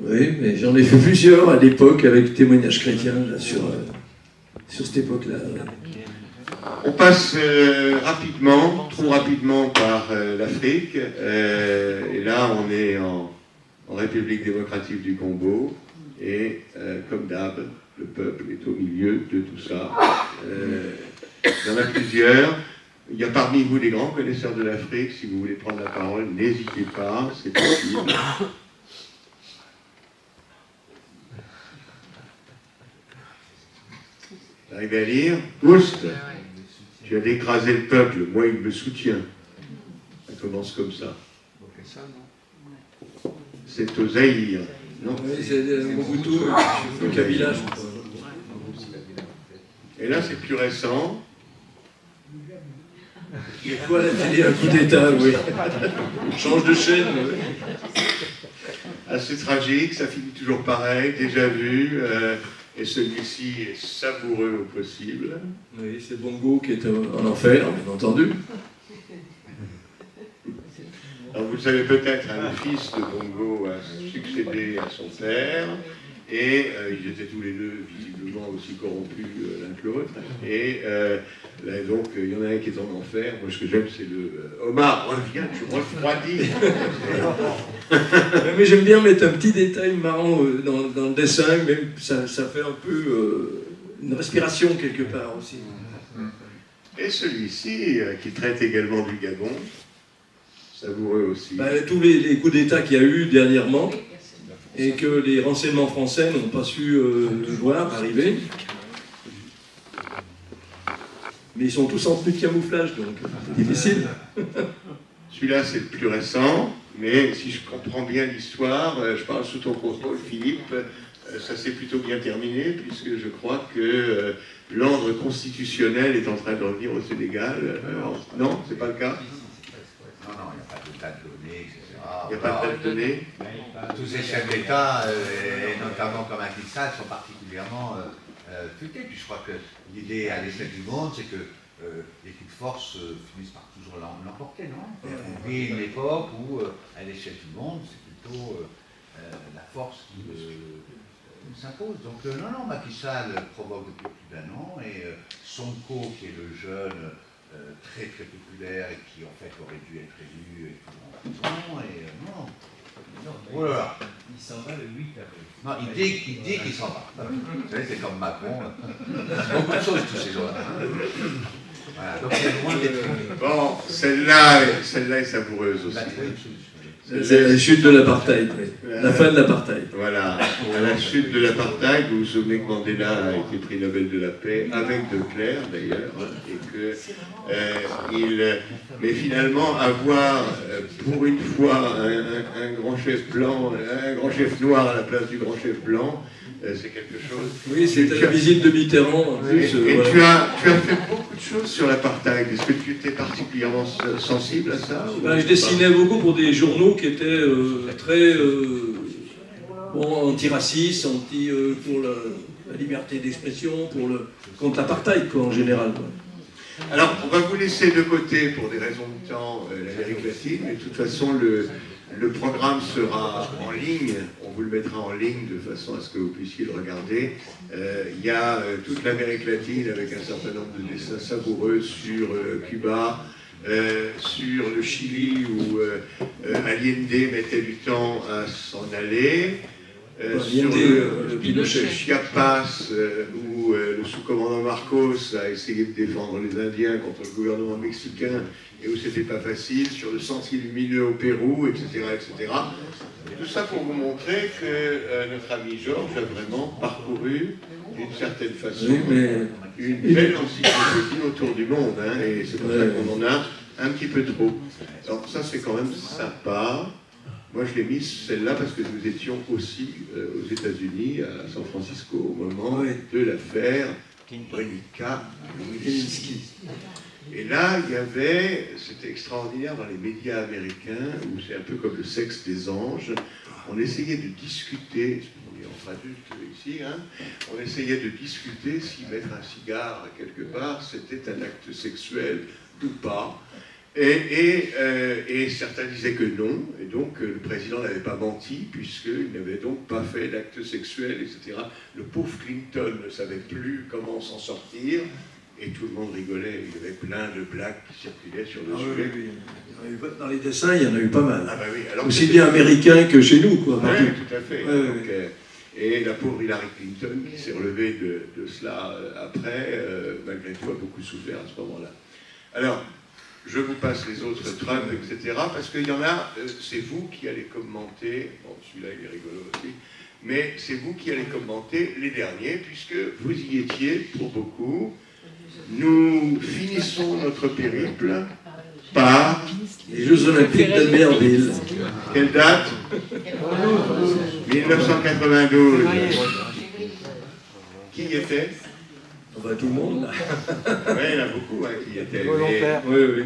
Oui, mais j'en ai fait plusieurs à l'époque avec témoignages chrétiens là, sur cette époque-là. On passe rapidement, trop rapidement par l'Afrique. Et là, on est en République démocratique du Congo. Et comme d'hab, le peuple est au milieu de tout ça. Il y en a plusieurs. Il y a parmi vous des grands connaisseurs de l'Afrique. Si vous voulez prendre la parole, n'hésitez pas, c'est possible. Vous arrivez à lire? Oust, tu as d'écraser le peuple, moi il me soutient. Ça commence comme ça. C'est au Zaïre. Non, oui, c'est Mobutu, le Kabila. Et là, c'est plus récent. Il y a quoi la télé? Un coup d'état, oui. Change de chaîne. Oui. Assez tragique, ça finit toujours pareil, déjà vu. Et celui-ci est savoureux au possible. Oui, c'est Bongo qui est en enfer, bien entendu. Alors vous le savez peut-être, le fils de Bongo a succédé à son père. Et ils étaient tous les deux visiblement aussi corrompus l'un que l'autre. Et là, donc, il y en a un qui est en enfer. Moi, ce que j'aime, c'est le Omar, reviens, tu refroidis. Mais j'aime bien mettre un petit détail marrant dans le dessin, même ça fait un peu une respiration quelque part aussi. Et celui-ci, qui traite également du Gabon, savoureux aussi. Bah, tous les coups d'État qu'il y a eu dernièrement, et que les renseignements français n'ont pas su voir arriver. Mais ils sont tous en tenue de camouflage, donc c'est difficile. Celui-là, c'est le plus récent, mais si je comprends bien l'histoire, je parle sous ton contrôle, Philippe, ça s'est plutôt bien terminé, puisque je crois que l'ordre constitutionnel est en train de revenir au Sénégal. Non, c'est pas le cas? Non, il n'y a pas de date donnée, etc. Il n'y a pas de date donnée? Tous ces chefs d'État, et notamment comme Macky Sall, sont particulièrement futés. Puis je crois que l'idée à l'échelle du monde, c'est que les coups de force finissent par toujours l'emporter, non? On vit une époque où, à l'échelle du monde, c'est plutôt la force qui s'impose. Donc non, Macky Sall provoque depuis plus d'1 an, et Sonko, qui est le jeune très très populaire et qui en fait aurait dû être élu, est toujours en prison, et non. Oh là là. Il s'en va le 8 avril. Non, il dit qu'il s'en va. Vous savez, c'est comme Macron. Beaucoup de choses, tous ces gens-là. Voilà, donc c'est loin d'être... Bon, celle-là est savoureuse aussi. C'est la chute de l'apartheid, la fin de l'apartheid. Voilà, à la chute de l'apartheid, vous vous souvenez que Mandela a été prix Nobel de la paix, avec De Clercq d'ailleurs, et que mais finalement avoir pour une fois un grand chef blanc, un grand chef noir à la place du grand chef blanc, c'est quelque chose. Oui, c'était la visite de Mitterrand en plus. Et voilà. tu as fait beaucoup de choses sur l'apartheid. Est-ce que tu étais particulièrement sensible à ça? Ben, je dessinais beaucoup pour des journaux qui étaient très antiracistes, pour la liberté d'expression, contre l'apartheid en général. Quoi. Alors, on va vous laisser de côté pour des raisons de temps l'Amérique latine, mais de toute façon, le programme sera en ligne, on vous le mettra en ligne de façon à ce que vous puissiez le regarder. Il y a toute l'Amérique latine avec un certain nombre de dessins savoureux sur Cuba, sur le Chili où Allende mettait du temps à s'en aller, sur le Chiapas où le sous-commandant Marcos a essayé de défendre les Indiens contre le gouvernement mexicain et où c'était pas facile, sur le Sentier lumineux au Pérou, etc., etc. Tout ça pour vous montrer que notre ami Georges a vraiment parcouru d'une certaine façon une belle encyclopédie autour du monde, hein, et c'est pour ça qu'on en a un petit peu trop. Alors ça c'est quand même sympa. Moi je l'ai mise celle-là parce que nous étions aussi aux États-Unis, à San Francisco, au moment de l'affaire Brenica Lewinsky. Et là, il y avait, c'était extraordinaire dans les médias américains, où c'est un peu comme le sexe des anges, on essayait de discuter, on est entre adultes ici, hein, on essayait de discuter si mettre un cigare quelque part, c'était un acte sexuel ou pas. Et certains disaient que non, et donc le président n'avait pas menti, puisqu'il n'avait donc pas fait d'acte sexuel, etc. Le pauvre Clinton ne savait plus comment s'en sortir, et tout le monde rigolait, il y avait plein de blagues qui circulaient sur le sujet. Oui. Dans les dessins, il y en a eu pas mal. Ah bah oui. Alors aussi bien américains que chez nous, quoi. Oui, tout à fait. Donc, et la pauvre Hillary Clinton, qui s'est relevée de cela après, malgré tout, a beaucoup souffert à ce moment-là. Alors, je vous passe les autres Trump, etc., parce qu'il y en a, c'est vous qui allez commenter, bon, celui-là il est rigolo aussi, mais c'est vous qui allez commenter les derniers, puisque vous y étiez pour beaucoup. Nous finissons notre périple par les Jeux Olympiques d'Albertville. Quelle date? 1992. Qui y était? Tout le monde. Oui, il y en a beaucoup hein, qui y étaient. Volontaire. Oui.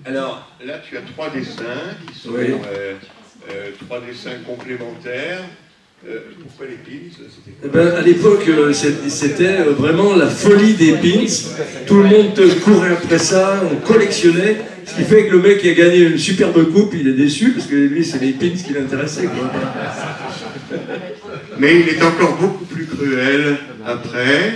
Alors, là, tu as 3 dessins qui sont 3 dessins complémentaires. Pourquoi les pins? À l'époque, c'était vraiment la folie des pins. Tout le monde courait après ça, on collectionnait. Ce qui fait que le mec qui a gagné une superbe coupe, il est déçu, parce que lui, c'est les pins qui l'intéressaient. Mais il est encore beaucoup plus cruel après.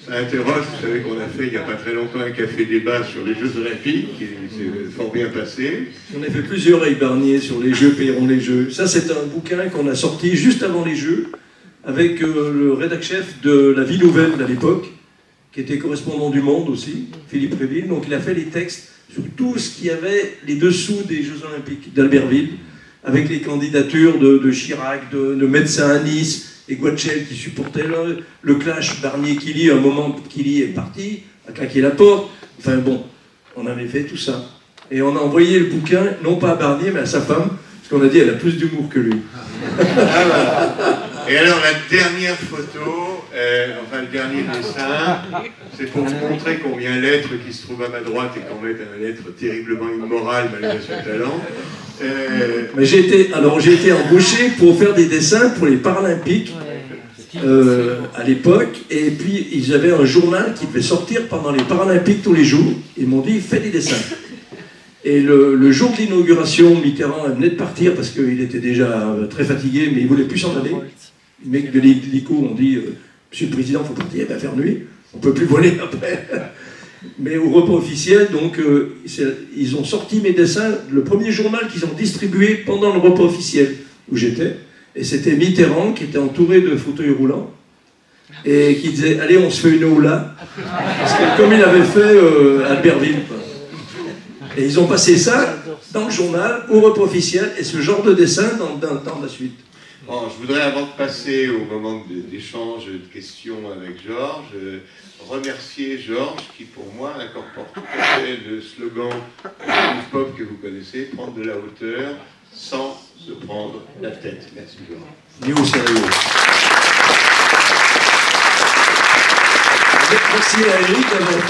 Ça interroge, vous savez qu'on a fait il n'y a pas très longtemps un café débat sur les Jeux Olympiques, qui s'est fort bien passé. On a fait plusieurs avec Barnier sur les Jeux paieront les Jeux. Ça, c'est un bouquin qu'on a sorti juste avant les Jeux, avec le rédac-chef de La Vie Nouvelle à l'époque, qui était correspondant du Monde aussi, Philippe Réville. Donc il a fait les textes sur tout ce qu'il y avait les dessous des Jeux Olympiques d'Albertville, avec les candidatures de Chirac, de médecins à Nice, et Guatchel qui supportait le clash Barnier-Killy. À un moment, Killy est parti, a claqué la porte. Enfin bon, on avait fait tout ça. Et on a envoyé le bouquin, non pas à Barnier, mais à sa femme, parce qu'on a dit elle a plus d'humour que lui. Et alors la dernière photo, enfin le dernier dessin, c'est pour vous montrer combien l'être qui se trouve à ma droite est quand même un être terriblement immoral malgré son talent. Mais j'ai été embauché pour faire des dessins pour les Paralympiques à l'époque, et puis ils avaient un journal qui devait sortir pendant les Paralympiques tous les jours. Ils m'ont dit fais des dessins. Et le jour de l'inauguration, Mitterrand venait de partir parce qu'il était déjà très fatigué, mais il voulait plus s'en aller. Les mecs de l'hélico ont dit Monsieur le Président, il faut partir, il va faire nuit, on ne peut plus voler après. Mais au repas officiel, donc, ils ont sorti mes dessins, le premier journal qu'ils ont distribué pendant le repas officiel où j'étais, et c'était Mitterrand qui était entouré de fauteuils roulants, et qui disait, allez, on se fait une oula, parce que comme il avait fait à Albertville. Et ils ont passé ça dans le journal, au repas officiel, et ce genre de dessin dans la suite. Bon, je voudrais, avant de passer au moment d'échange, de questions avec Georges, remercier Georges qui, pour moi, incorpore tout à fait le slogan du pop que vous connaissez, prendre de la hauteur sans se prendre la tête. Merci Georges. Ni au sérieux. Merci à Eric d'abord.